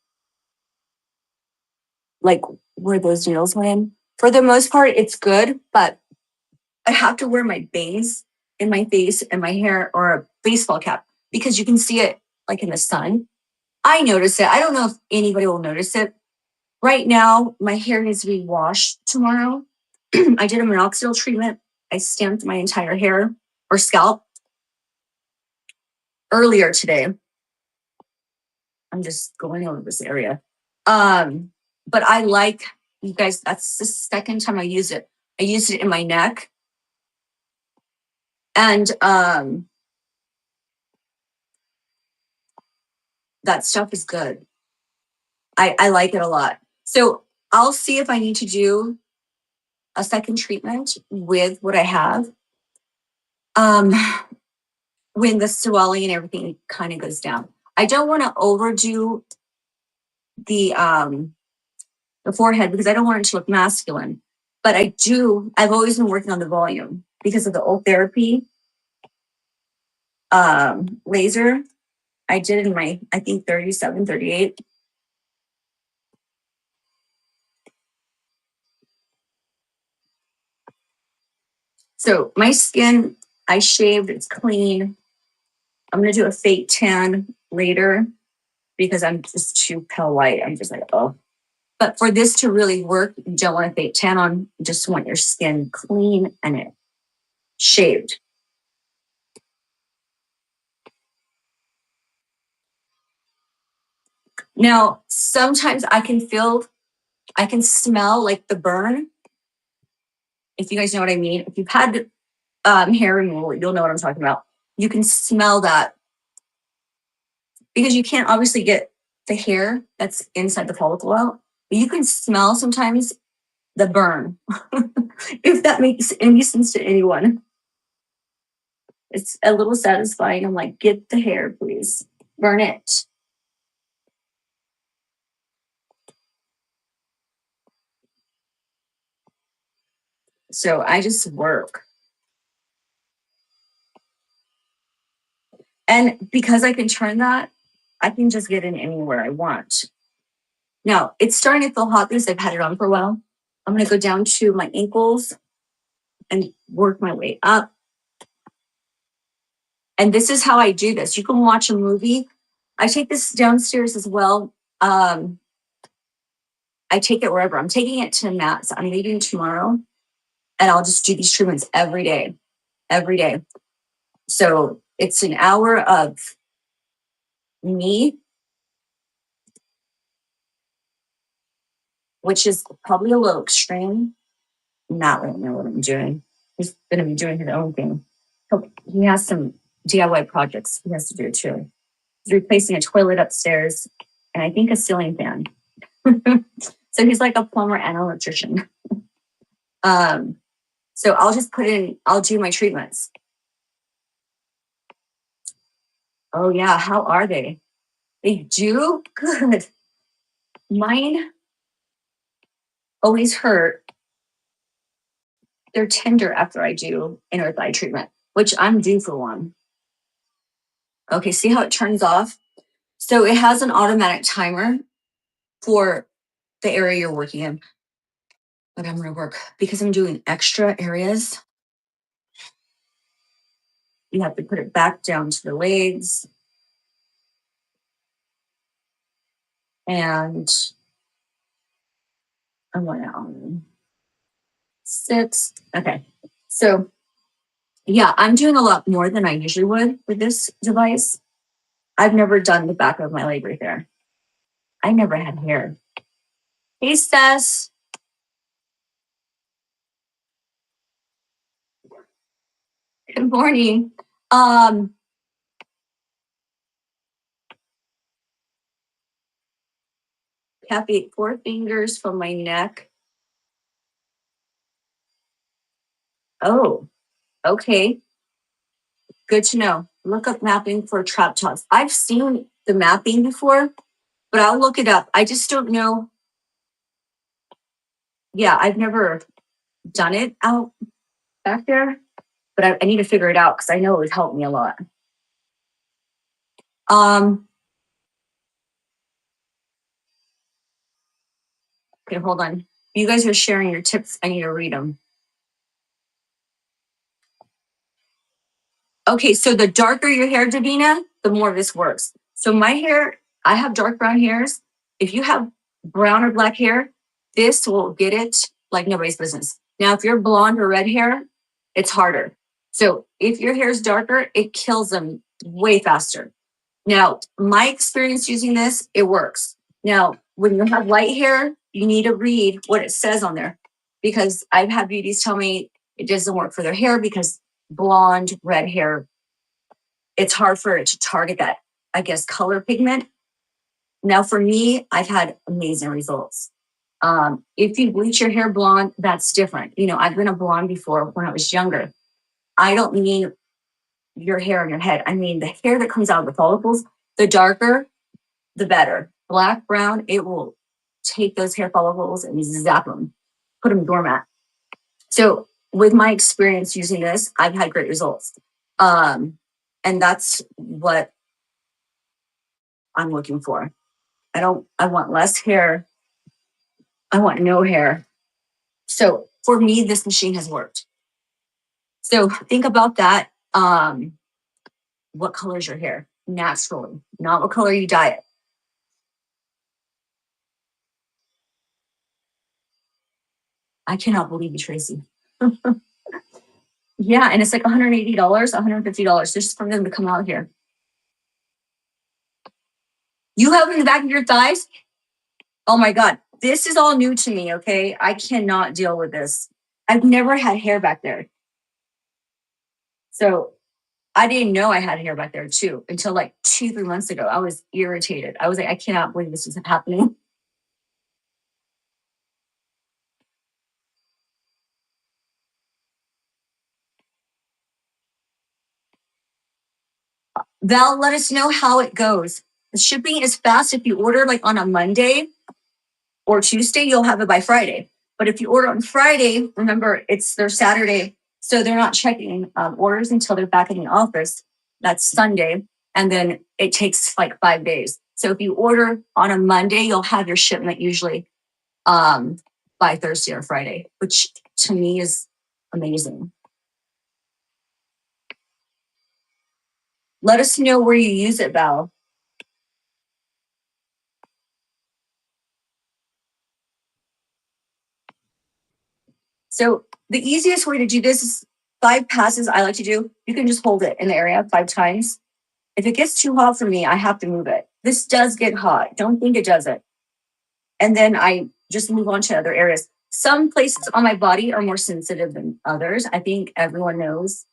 Like where those needles went in. For the most part, it's good, but I have to wear my bangs in my face and my hair, or a baseball cap, because you can see it like in the sun. I notice it. I don't know if anybody will notice it. Right now, my hair needs to be washed tomorrow. I did a minoxidil treatment. I stamped my entire hair or scalp earlier today. I'm just going over this area. But I like, you guys, that's the second time I use it. I used it in my neck. And that stuff is good. I like it a lot. So I'll see if I need to do a second treatment with what I have. When the swelling and everything kind of goes down. I don't want to overdo the forehead because I don't want it to look masculine. But I've always been working on the volume because of the old therapy laser. I did it in my, I think, 37, 38. So my skin, I shaved, it's clean. I'm going to do a fake tan later because I'm just too pale white. I'm just like, oh. But for this to really work, you don't want a fake tan on. You just want your skin clean and it shaved. Now, sometimes I can smell like the burn. If you guys know what I mean. If you've had hair removal, you'll know what I'm talking about. You can smell that because you can't obviously get the hair that's inside the follicle out, but you can smell sometimes the burn. If that makes any sense to anyone. It's a little satisfying. I'm like, get the hair, please. Burn it. So I just work. And because I can turn that, I can just get in anywhere I want. Now, it's starting to feel hot because I've had it on for a while. I'm going to go down to my ankles and work my way up. And this is how I do this. You can watch a movie. I take this downstairs as well. I take it wherever. I'm taking it to Matt's. I'm leaving tomorrow. And I'll just do these treatments every day. So it's an hour of me, which is probably a little extreme. Not really know what I'm doing. He's going to be doing his own thing. He has some DIY projects he has to do too. He's replacing a toilet upstairs and I think a ceiling fan. So he's like a plumber and an electrician. So I'll do my treatments. Oh yeah, how are they? They do good. Mine always hurt. They're tender after I do inner thigh treatment, which I'm due for one. Okay, see how it turns off? So it has an automatic timer for the area you're working in. But I'm gonna work because I'm doing extra areas. You have to put it back down to the legs. And I'm going on 6. Okay. So yeah, I'm doing a lot more than I usually would with this device. I've never done the back of my leg right there. I never had hair. Hey, Stas. Good morning. Happy 4 fingers from my neck. Oh, okay. Good to know. Look up mapping for trap tops. I've seen the mapping before, but I'll look it up. I just don't know. Yeah, I've never done it out back there, but I need to figure it out because I know it would help me a lot. Okay, hold on. You guys are sharing your tips. I need to read them. Okay, so the darker your hair, Davina, the more this works. So my hair, I have dark brown hairs. If you have brown or black hair, this will get it like nobody's business. Now, if you're blonde or red hair, it's harder. So if your hair is darker, it kills them way faster. Now, my experience using this, it works. Now, when you have light hair, you need to read what it says on there because I've had beauties tell me it doesn't work for their hair because blonde, red hair, it's hard for it to target that, I guess, color pigment. Now, for me, I've had amazing results. If you bleach your hair blonde, that's different. You know, I've been a blonde before when I was younger. I don't mean your hair on your head. I mean the hair that comes out of the follicles, the darker, the better. Black, brown, it will take those hair follicles and zap them, put them dormant. So with my experience using this, I've had great results. And that's what I'm looking for. I want less hair. I want no hair. So for me, this machine has worked. So think about that. What color is your hair? Naturally, not what color you dye it. I cannot believe you, Tracy. Yeah, and it's like $180, $150 just for them to come out here. You have them in the back of your thighs? Oh my God. This is all new to me, okay? I cannot deal with this. I've never had hair back there. So I didn't know I had hair back there too until like 2-3 months ago. I was irritated. I was like, I cannot believe this is happening. Val, let us know how it goes. The shipping is fast. If you order like on a Monday or Tuesday, you'll have it by Friday. But if you order on Friday, remember it's their Saturday. So they're not checking orders until they're back in the office. That's Sunday. And then it takes like 5 days. So if you order on a Monday, you'll have your shipment usually by Thursday or Friday, which to me is amazing. Let us know where you use it, Val. So the easiest way to do this is 5 passes I like to do. You can just hold it in the area 5 times. If it gets too hot for me, I have to move it. This does get hot. Don't think it doesn't. And then I just move on to other areas. Some places on my body are more sensitive than others. I think everyone knows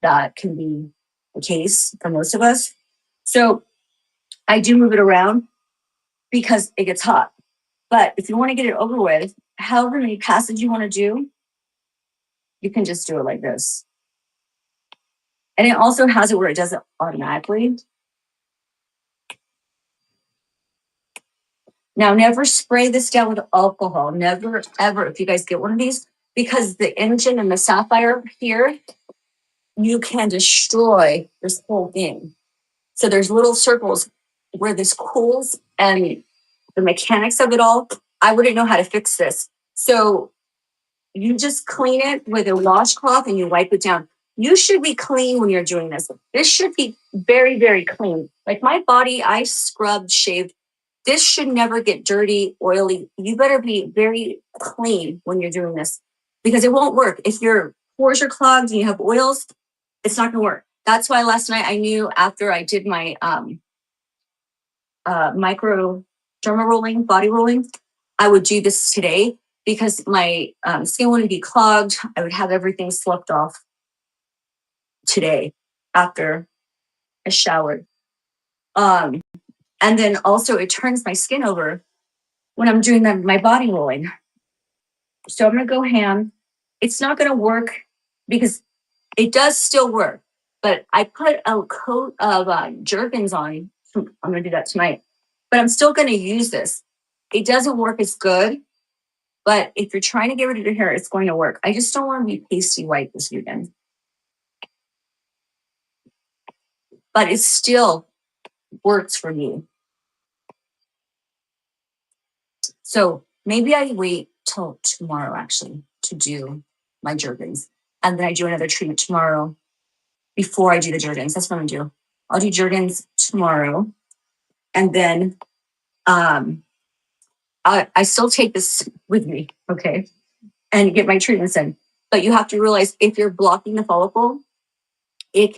that can be the case for most of us. So I do move it around because it gets hot. But if you want to get it over with, however many passes you want to do, you can just do it like this. And it also has it where it does it automatically. Now, never spray this down with alcohol. Never, ever, if you guys get one of these, because the engine and the Sapphire here, you can destroy this whole thing. So there's little circles where this cools, and the mechanics of it all, I wouldn't know how to fix this. So you just clean it with a washcloth and you wipe it down. You should be clean when you're doing this. This should be very, very clean. Like my body, I scrubbed, shaved. This should never get dirty, oily. You better be very clean when you're doing this because it won't work. If your pores are clogged and you have oils, it's not gonna work. That's why last night I knew after I did my micro derma rolling, body rolling, I would do this today because my skin wouldn't be clogged. I would have everything sloughed off today after I showered. And then also it turns my skin over when I'm doing my body rolling. So I'm gonna go ham. It's not gonna work because it does still work, but I put a coat of Jergens on. I'm gonna do that tonight, but I'm still gonna use this. It doesn't work as good, but if you're trying to get rid of your hair, it's going to work. I just don't want to be pasty white this weekend. But it still works for me. So maybe I wait till tomorrow actually to do my Jergens. And then I do another treatment tomorrow before I do the Jergens. That's what I'm gonna do. I'll do Jergens tomorrow. And then I still take this with me, okay? And get my treatments in. But you have to realize if you're blocking the follicle, it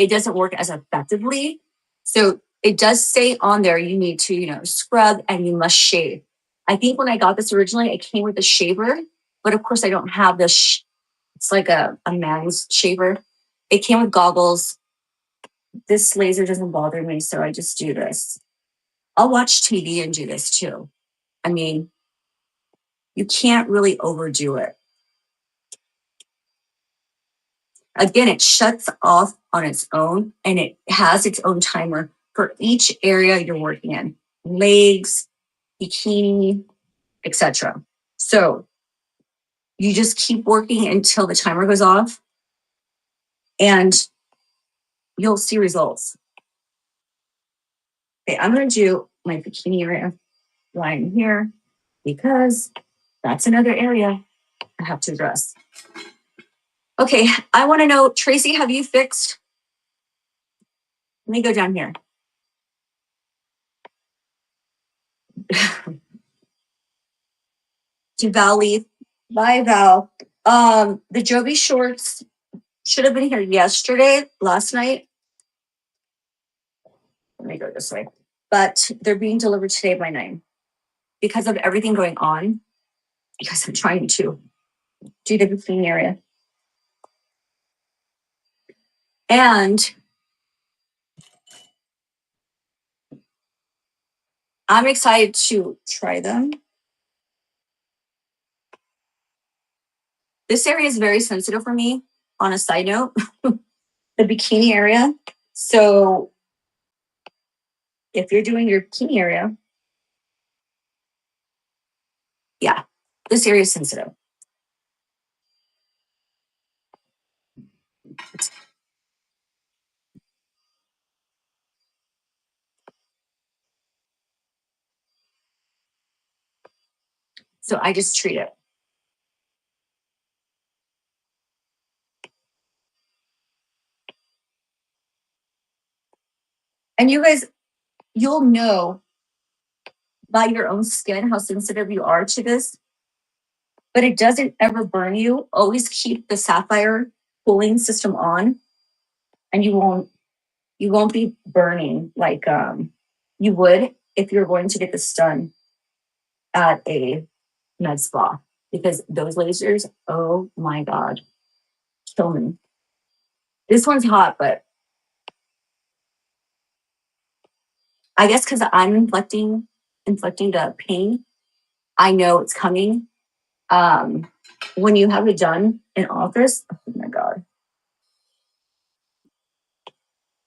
doesn't work as effectively. So it does say on there, you need to, scrub and you must shave. I think when I got this originally, it came with a shaver, but of course I don't have this. It's like a man's shaver. It came with goggles. This laser doesn't bother me, so I just do this. I'll watch TV and do this too. I mean, you can't really overdo it. Again, it shuts off on its own and it has its own timer for each area you're working in. Legs, bikini, etc. So you just keep working until the timer goes off and you'll see results. Okay, I'm going to do my bikini area line here because that's another area I have to address. Okay, I want to know, Tracy, have you fixed? Let me go down here. To Val leave. Bye, Val. The JOVS shorts should have been here last night. Let me go this way. but they're being delivered today by 9 because of everything going on. Because I'm trying to do the bikini area. And I'm excited to try them. This area is very sensitive for me, on a side note, the bikini area. So if you're doing your bikini area, yeah, this area is sensitive. So I just treat it. And you guys, you'll know by your own skin how sensitive you are to this, but it doesn't ever burn you. Always keep the Sapphire cooling system on, and you won't be burning like you would if you're going to get this done at a med spa, because those lasers, oh my God, kill me. This one's hot, but I guess because I'm inflicting the pain, I know it's coming. When you have it done in office, oh my God,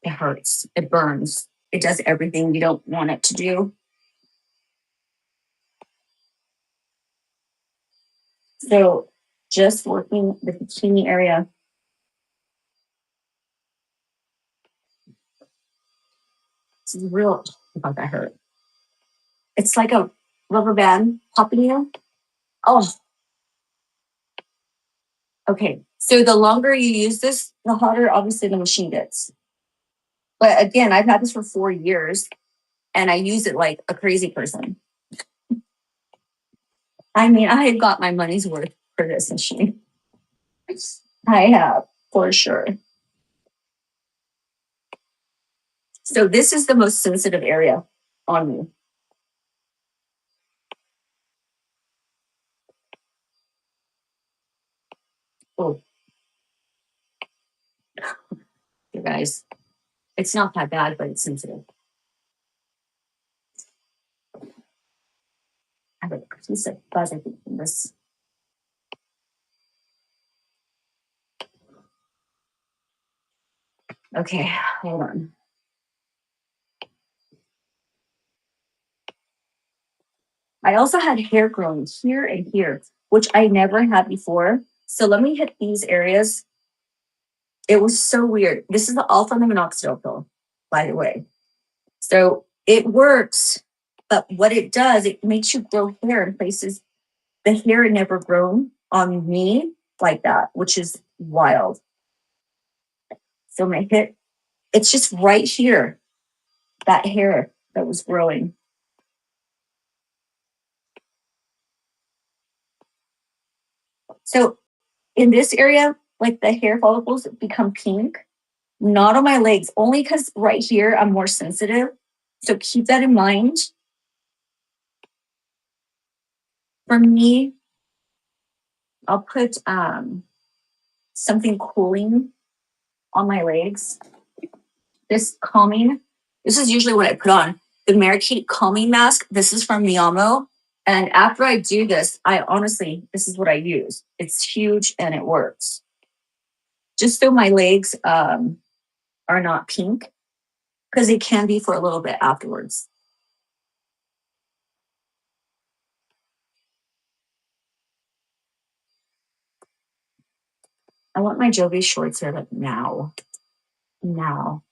it hurts, it burns, it does everything you don't want it to do. So just working the bikini area. It's real, about that hurt. It's like a rubber band popping you. Oh, okay. So the longer you use this, the hotter obviously the machine gets. But again, I've had this for 4 years and I use it like a crazy person. I mean, I got my money's worth for this machine. I have, for sure. So this is the most sensitive area on me. Oh, you guys, it's not that bad, but it's sensitive. I have a piece of buzz, I think, from this. Okay, hold on. I also had hair growing here and here, which I never had before. So let me hit these areas. It was so weird. This is the alpha minoxidil pill, by the way. So it works, but what it does, it makes you grow hair in places the hair had never grown on me like that, which is wild. So my hip, it's just right here, that hair that was growing. So in this area, like the hair follicles become pink, not on my legs, only because right here I'm more sensitive. So keep that in mind. For me, I'll put something cooling on my legs. This calming, this is usually what I put on. The Mary-Kate calming mask, this is from Miyamo. And after I do this, I honestly, this is what I use. It's huge and it works. Just so my legs are not pink, because they can be for a little bit afterwards. I want my JOVS shorts here, like now. Now.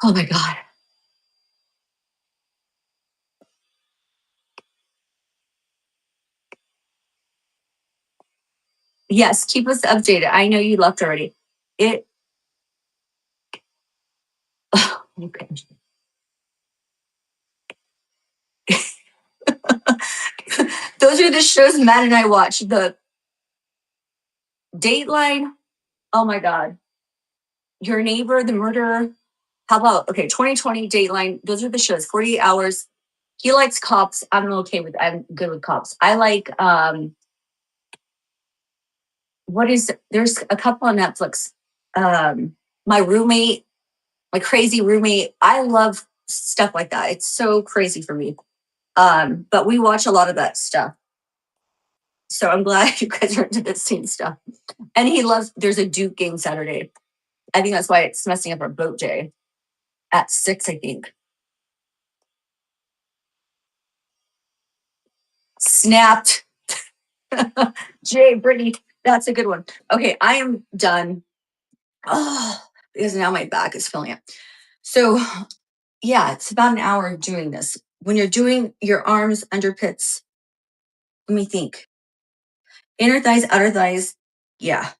Oh my God. Yes, keep us updated. I know you left already. Okay. Those are the shows Matt and I watch. The Dateline. Oh my God. Your Neighbor, the Murderer. How about, okay, 2020 Dateline. Those are the shows, 48 hours. He likes Cops. I'm good with Cops. I like, there's a couple on Netflix. My roommate, my crazy roommate. I love stuff like that. It's so crazy for me. But we watch a lot of that stuff. So I'm glad you guys are into this same stuff. And there's a Duke game Saturday. I think that's why it's messing up our boat day at 6, I think. Snapped. Jay, Brittany, that's a good one. Okay, I am done. Oh, because now my back is filling up. So yeah, it's about an hour of doing this. When you're doing your arms, under pits, let me think. Inner thighs, outer thighs. Yeah.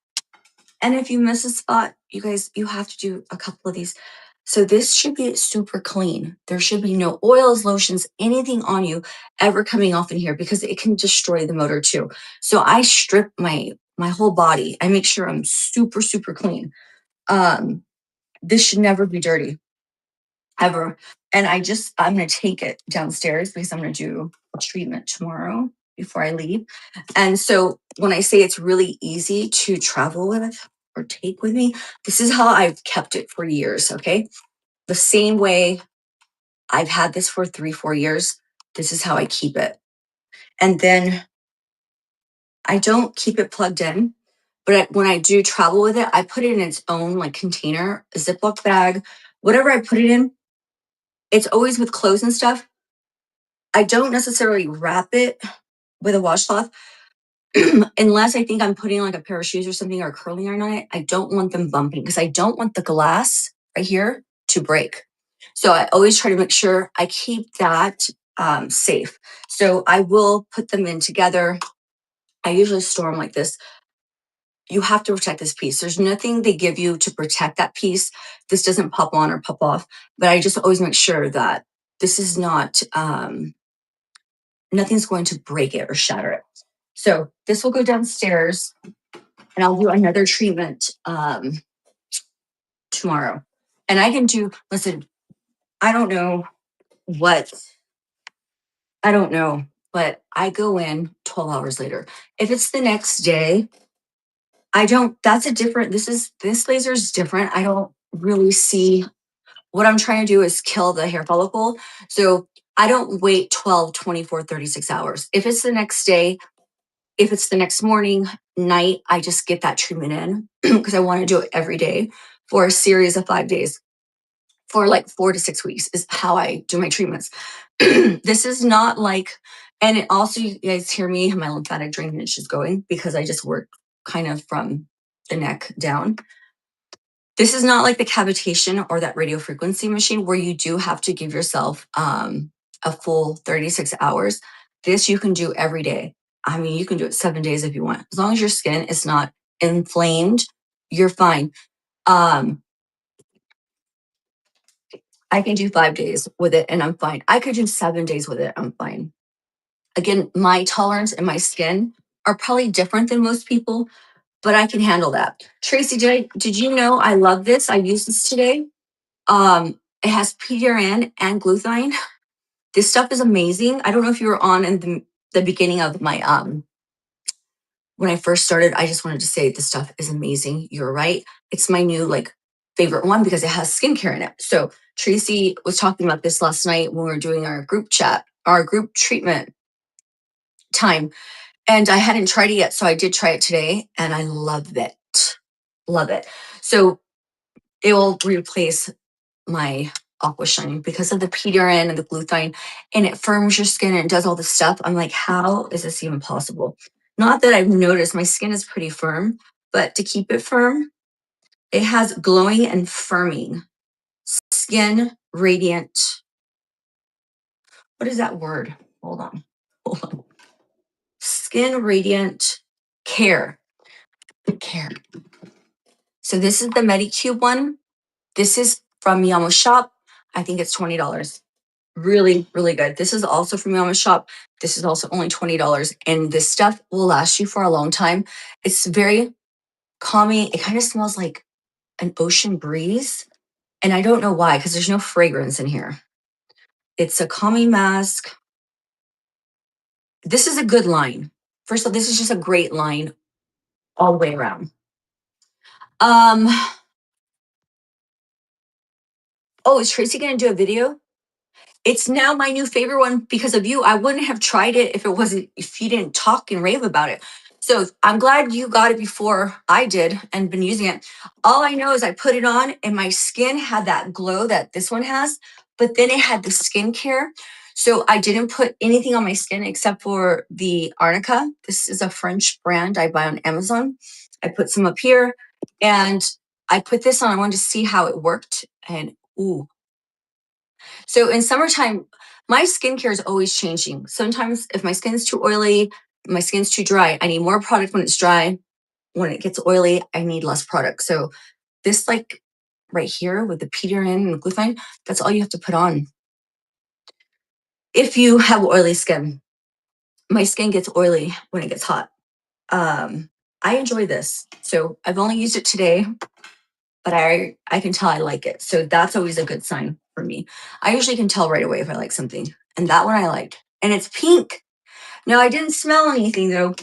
And if you miss a spot, you guys, you have to do a couple of these. So this should be super clean. There should be no oils, lotions, anything on you ever coming off in here because it can destroy the motor too. So I strip my whole body. I make sure I'm super, super clean. This should never be dirty, ever. And I'm going to take it downstairs because I'm going to do a treatment tomorrow before I leave. And so when I say it's really easy to travel with or take with me, this is how I've kept it for years. Okay. The same way I've had this for 3-4 years. This is how I keep it. And then I don't keep it plugged in, but when I do travel with it, I put it in its own like container, a Ziploc bag, whatever I put it in. It's always with clothes and stuff. I don't necessarily wrap it with a washcloth unless I think I'm putting like a pair of shoes or something or a curling iron on it. I don't want them bumping because I don't want the glass right here to break. So I always try to make sure I keep that safe. So I will put them in together. I usually store them like this. You have to protect this piece. There's nothing they give you to protect that piece. This doesn't pop on or pop off, but I just always make sure that this is not, nothing's going to break it or shatter it. So this will go downstairs and I'll do another treatment tomorrow. And I can do, listen, I don't know, but I go in 12 hours later. If it's the next day, this laser is different. I don't really see, what I'm trying to do is kill the hair follicle. So I don't wait 12, 24, 36 hours. If it's the next day, if it's the next morning, night, I just get that treatment in because I want to do it every day for a series of 5 days. For like 4 to 6 weeks is how I do my treatments. This is not like, and it also, you guys hear me, my lymphatic drainage is going because I just work kind of from the neck down. This is not like the cavitation or that radio frequency machine where you do have to give yourself a full 36 hours. This you can do every day. I mean, you can do it 7 days if you want. As long as your skin is not inflamed, you're fine. I can do 5 days with it and I'm fine. I could do 7 days with it. I'm fine. Again, my tolerance and my skin are probably different than most people, but I can handle that. Tracy, did you know I love this? I used this today. It has PRN and glutathione. This stuff is amazing. I don't know if you were on in the beginning of my, when I first started, I just wanted to say this stuff is amazing. You're right. It's my new favorite one because it has skincare in it. So Tracy was talking about this last night when we were doing our group chat, our group treatment time. And I hadn't tried it yet. So I did try it today and I love it. Love it. So it will replace my Aqua Shine because of the PRN and the glutathione, and it firms your skin and it does all this stuff. I'm like, how is this even possible? Not that I've noticed my skin is pretty firm, but to keep it firm, it has glowing and firming skin radiant. What is that word? Hold on. Skin radiant care. Care. So this is the Medicube one. This is from Yamo Shop. I think it's $20. Really, really good. This is also from Yamo Shop. This is also only $20. And this stuff will last you for a long time. It's very calming. It kind of smells like an ocean breeze. And I don't know why, because there's no fragrance in here. It's a calming mask. This is a good line. First of all, this is just a great line all the way around. Oh, is Tracy gonna do a video? It's now my new favorite one because of you. I wouldn't have tried it if you didn't talk and rave about it. So I'm glad you got it before I did and been using it. All I know is I put it on and my skin had that glow that this one has, but then it had the skincare. So I didn't put anything on my skin except for the Arnica. This is a French brand I buy on Amazon. I put some up here and I put this on. I wanted to see how it worked and ooh. So in summertime, my skincare is always changing. Sometimes if my skin's too oily, my skin's too dry, I need more product when it's dry. When it gets oily, I need less product. So this like right here with the Peterin and glutathione, that's all you have to put on. If you have oily skin, my skin gets oily when it gets hot. I enjoy this. So I've only used it today, but I can tell I like it. So that's always a good sign for me. I usually can tell right away if I like something. And that one I like. And it's pink. No, I didn't smell anything though.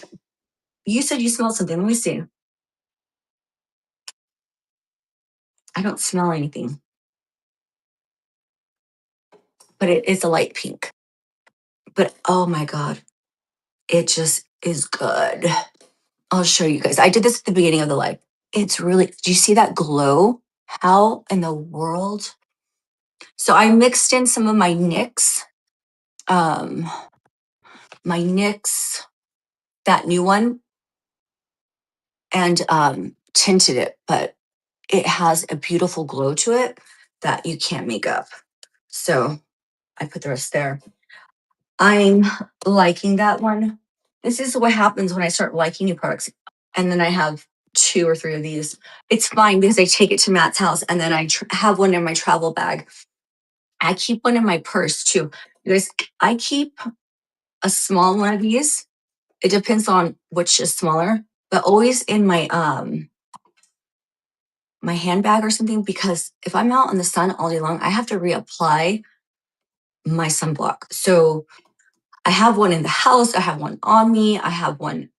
You said you smelled something. Let me see. I don't smell anything. But it is a light pink. But oh my God, it just is good. I'll show you guys. I did this at the beginning of the live. It's really, do you see that glow? How in the world? So I mixed in some of my NYX. My NYX, that new one, and tinted it, but it has a beautiful glow to it that you can't make up. So I put the rest there. I'm liking that one. This is what happens when I start liking new products. And then I have 2 or 3 of these. It's fine because I take it to Matt's house and then I have one in my travel bag. I keep one in my purse too. You guys, I keep a small one of these. It depends on which is smaller, but always in my my handbag or something, because if I'm out in the sun all day long, I have to reapply my sunblock. So I have one in the house, I have one on me, I have one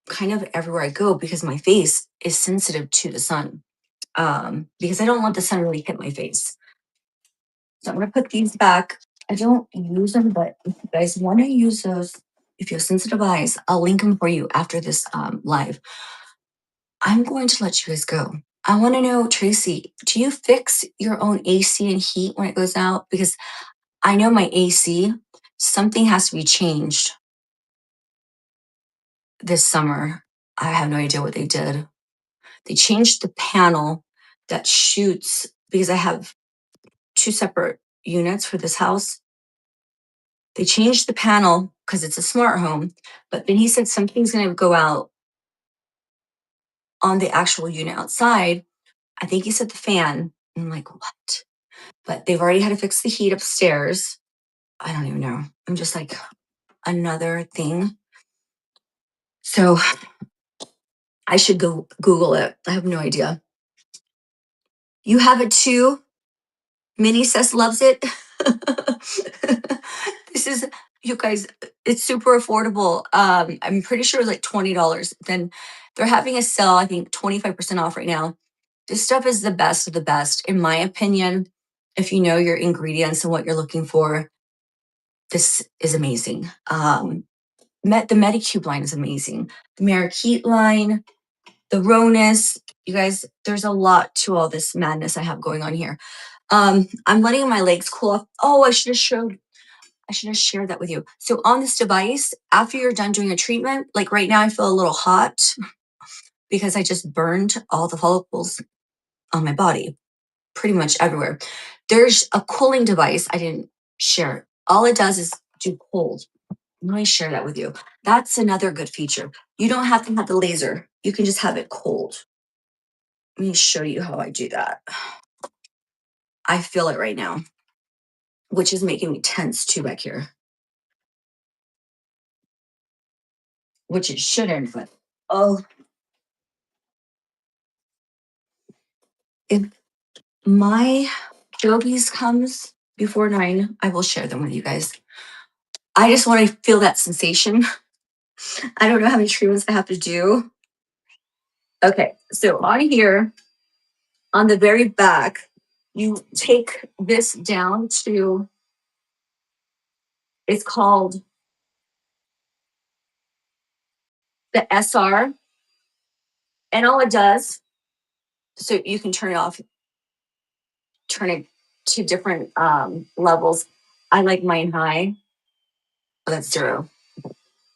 kind of everywhere I go because my face is sensitive to the sun. Because I don't want the sun really hit my face. So I'm gonna put these back. I don't use them, but if you guys want to use those, if you have sensitive eyes, I'll link them for you after this live. I'm going to let you guys go. I want to know, Tracy, do you fix your own AC and heat when it goes out? Because I know my AC, something has to be changed this summer. I have no idea what they did. They changed the panel that shoots, because I have 2 separate units for this house. They changed the panel because it's a smart home, but then he said something's going to go out on the actual unit outside. I think he said the fan. I'm like, what? But they've already had to fix the heat upstairs. I don't even know. I'm just like, another thing. So I should go Google it. I have no idea. You have it too? Minnie says loves it. This is, you guys, it's super affordable. I'm pretty sure it's like $20. Then they're having a sale, I think 25% off right now. This stuff is the best of the best, in my opinion. If you know your ingredients and what you're looking for, this is amazing. The Medicube line is amazing. The Marikit line, the Ronus, you guys, there's a lot to all this madness I have going on here. I'm letting my legs cool off. Oh, I should have shared that with you. So on this device, after you're done doing a treatment, like right now I feel a little hot because I just burned all the follicles on my body, pretty much everywhere. There's a cooling device. I didn't share it. All it does is do cold. Let me share that with you. That's another good feature. You don't have to have the laser. You can just have it cold. Let me show you how I do that. I feel it right now, which is making me tense too back here. Which it shouldn't, but oh. My JOVS comes before 9. I will share them with you guys. I just want to feel that sensation. I don't know how many treatments I have to do. Okay, so on here, on the very back, you take this down to, it's called the SR. And all it does, so you can turn it off, turn it to different levels. I like mine high. Oh, that's 0.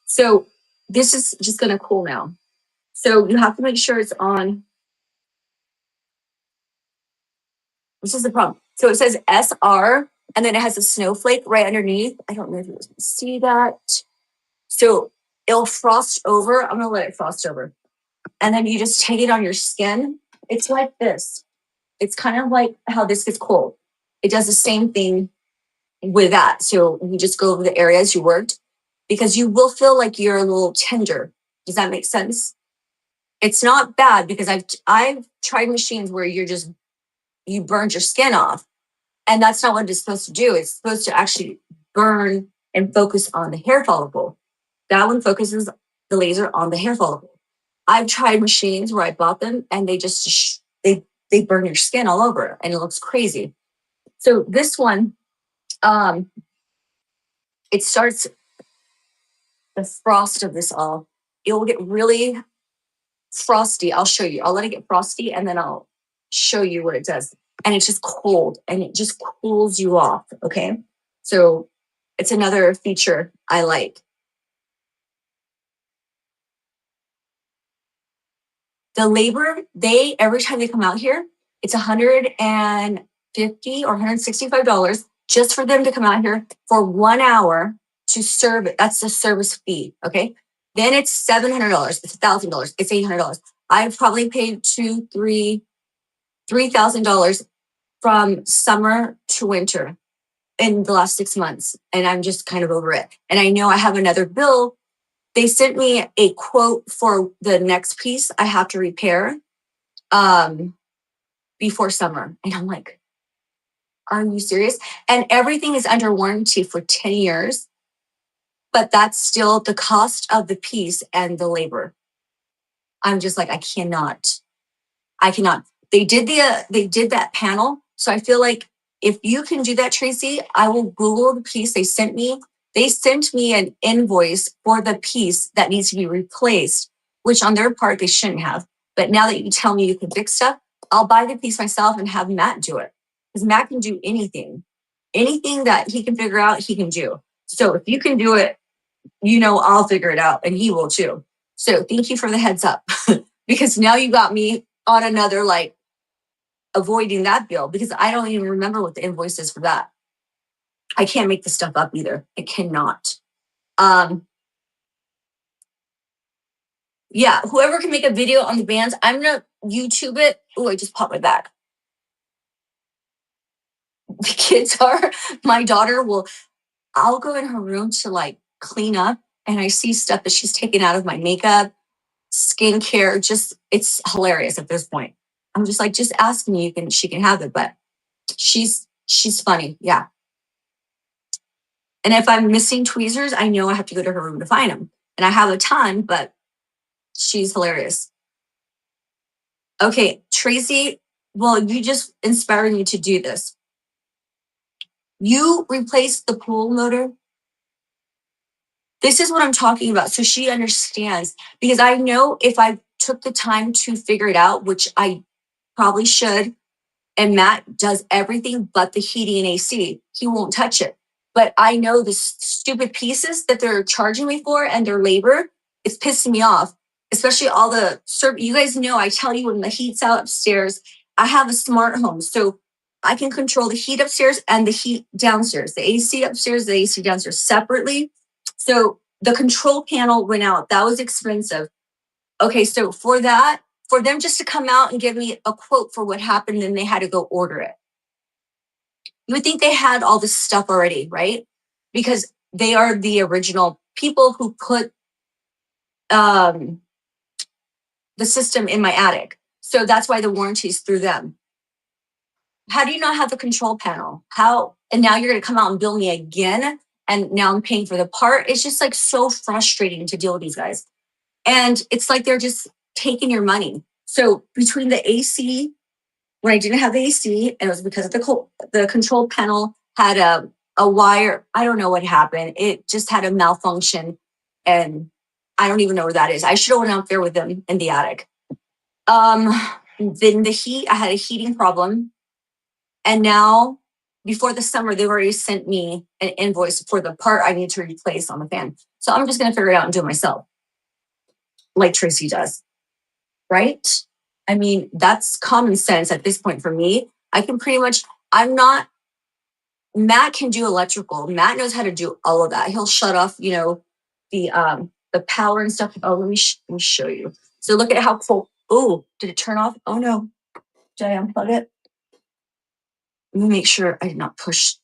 So this is just gonna cool now. So you have to make sure it's on. This is the problem. So it says SR, and then it has a snowflake right underneath. I don't know if you can see that. So it'll frost over. I'm gonna let it frost over. And then you just take it on your skin. It's like this. It's kind of like how this gets cold. It does the same thing with that. So you just go over the areas you worked because you will feel like you're a little tender. Does that make sense? It's not bad because I've tried machines where you burned your skin off, and that's not what it's supposed to do. It's supposed to actually burn and focus on the hair follicle. That one focuses the laser on the hair follicle. I've tried machines where I bought them and they just they burn your skin all over and it looks crazy. So this one, it starts the frost of this all. It will get really frosty. I'll show you. I'll let it get frosty and then I'll show you what it does. And it's just cold and it just cools you off. Okay. So it's another feature I like. The labor, every time they come out here, it's $150 or $165 just for them to come out here for 1 hour to serve it. That's the service fee. Okay. Then it's $700. It's $1,000. It's $800. I've probably paid $3,000 from summer to winter in the last 6 months. And I'm just kind of over it. And I know I have another bill. They sent me a quote for the next piece I have to repair before summer. And I'm like, are you serious? And everything is under warranty for 10 years, but that's still the cost of the piece and the labor. I'm just like, I cannot. They did that panel. So I feel like if you can do that, Tracy, I will Google the piece they sent me. They sent me an invoice for the piece that needs to be replaced, which on their part, they shouldn't have. But now that you tell me you can fix stuff, I'll buy the piece myself and have Matt do it. Because Matt can do anything. Anything that he can figure out, he can do. So if you can do it, I'll figure it out and he will too. So thank you for the heads up because now you got me on another, like, avoiding that bill because I don't even remember what the invoice is for that. I can't make this stuff up either. I cannot. Yeah, whoever can make a video on the bands, I'm gonna YouTube it. Oh, I just popped my back. The kids are, my daughter I'll go in her room to like clean up and I see stuff that she's taken out of my makeup, skincare, it's hilarious at this point. I'm just like, just ask me, she can have it, but she's funny. Yeah. And if I'm missing tweezers, I know I have to go to her room to find them. And I have a ton, but she's hilarious. Okay, Tracy, well, you just inspired me to do this. You replaced the pool motor. This is what I'm talking about. So she understands because I know if I took the time to figure it out, which I probably should, and Matt does everything but the heating and AC, he won't touch it. But I know the stupid pieces that they're charging me for and their labor, it's pissing me off, especially all the you guys know, I tell you when the heat's out upstairs, I have a smart home. So I can control the heat upstairs and the heat downstairs, the AC upstairs, the AC downstairs separately. So the control panel went out. That was expensive. Okay, so for them just to come out and give me a quote for what happened, then they had to go order it. You would think they had all this stuff already, right? Because they are the original people who put the system in my attic. So that's why the warranty is through them. how do you not have the control panel? How, and now you're going to come out and bill me again. And now I'm paying for the part. It's just like so frustrating to deal with these guys. And it's like, they're just taking your money. So between the AC, when I didn't have the AC, and it was because of the control panel had a wire. I don't know what happened. It just had a malfunction. And I don't even know where that is. I should have went out there with them in the attic. Then the heat, I had a heating problem. And now, before the summer, they've already sent me an invoice for the part I need to replace on the fan. So I'm just going to figure it out and do it myself, like Tracy does, right? I mean, that's common sense at this point for me. I can pretty much, Matt can do electrical. Matt knows how to do all of that. He'll shut off, the power and stuff. Oh, let me show you. So look at how cold. Oh, did it turn off? Oh no. Did I unplug it? Let me make sure I did not push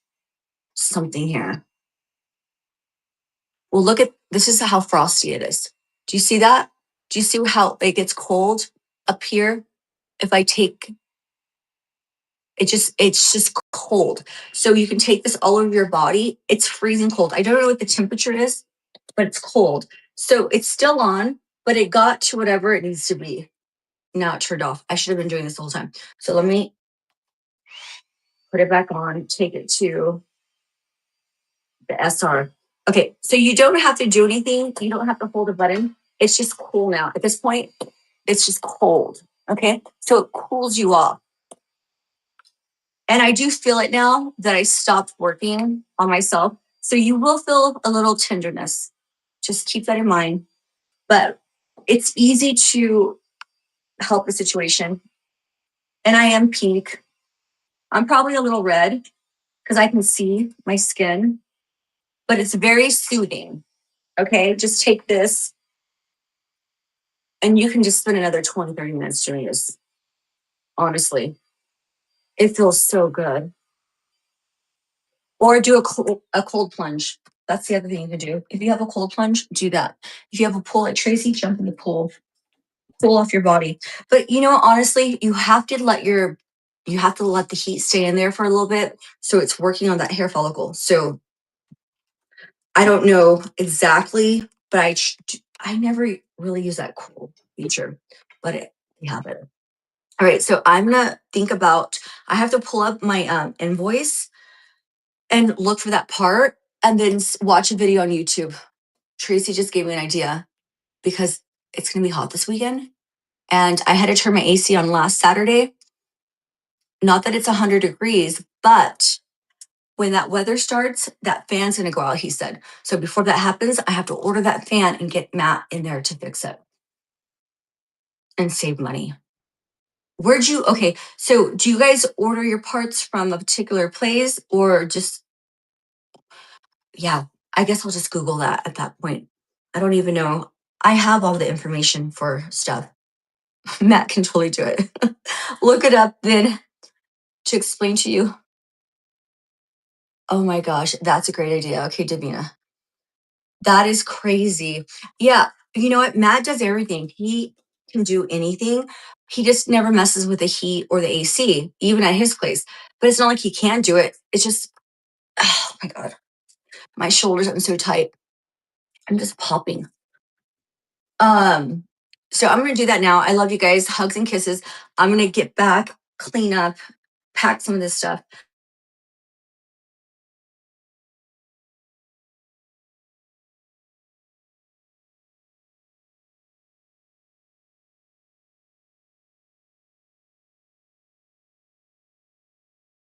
something here. Well, look at, this is how frosty it is. Do you see that? Do you see how it gets cold up here? If I take, it's just cold. So you can take this all over your body. It's freezing cold. I don't know what the temperature is, but it's cold. So it's still on, but it got to whatever it needs to be. Now it turned off. I should have been doing this the whole time. So let me put it back on, take it to the SR. Okay, so you don't have to do anything. You don't have to hold a button. It's just cool now. At this point, it's just cold. Okay, so it cools you off. And I do feel it now that I stopped working on myself. So you will feel a little tenderness. Just keep that in mind. But it's easy to help the situation. And I am pink. I'm probably a little red because I can see my skin, but it's very soothing. Okay, just take this and you can just spend another 20, 30 minutes doing this. Honestly, it feels so good. Or do a cold plunge. That's the other thing you can do. If you have a cold plunge, do that. If you have a pool like Tracy, jump in the pool. Cool off your body. But honestly, you have to let the heat stay in there for a little bit so it's working on that hair follicle. So I don't know exactly, but I never really use that cool feature, but we have it. All right, so I'm gonna think about, I have to pull up my invoice and look for that part and then watch a video on YouTube. Tracy just gave me an idea because it's gonna be hot this weekend. And I had to turn my AC on last Saturday. Not that it's 100 degrees, but when that weather starts, that fan's gonna go out, he said. So before that happens, I have to order that fan and get Matt in there to fix it and save money. Okay, so do you guys order your parts from a particular place or just, yeah, I guess I'll just Google that at that point. I don't even know. I have all the information for stuff. Matt can totally do it. Look it up then to explain to you. Oh my gosh, that's a great idea. Okay, Davina. That is crazy. Yeah, you know what? Matt does everything. He can do anything. He just never messes with the heat or the AC, even at his place. But it's not like he can't do it. It's just, oh my God. My shoulders, I'm so tight. I'm just popping. So I'm gonna do that now. I love you guys. Hugs and kisses. I'm gonna get back, clean up, pack some of this stuff.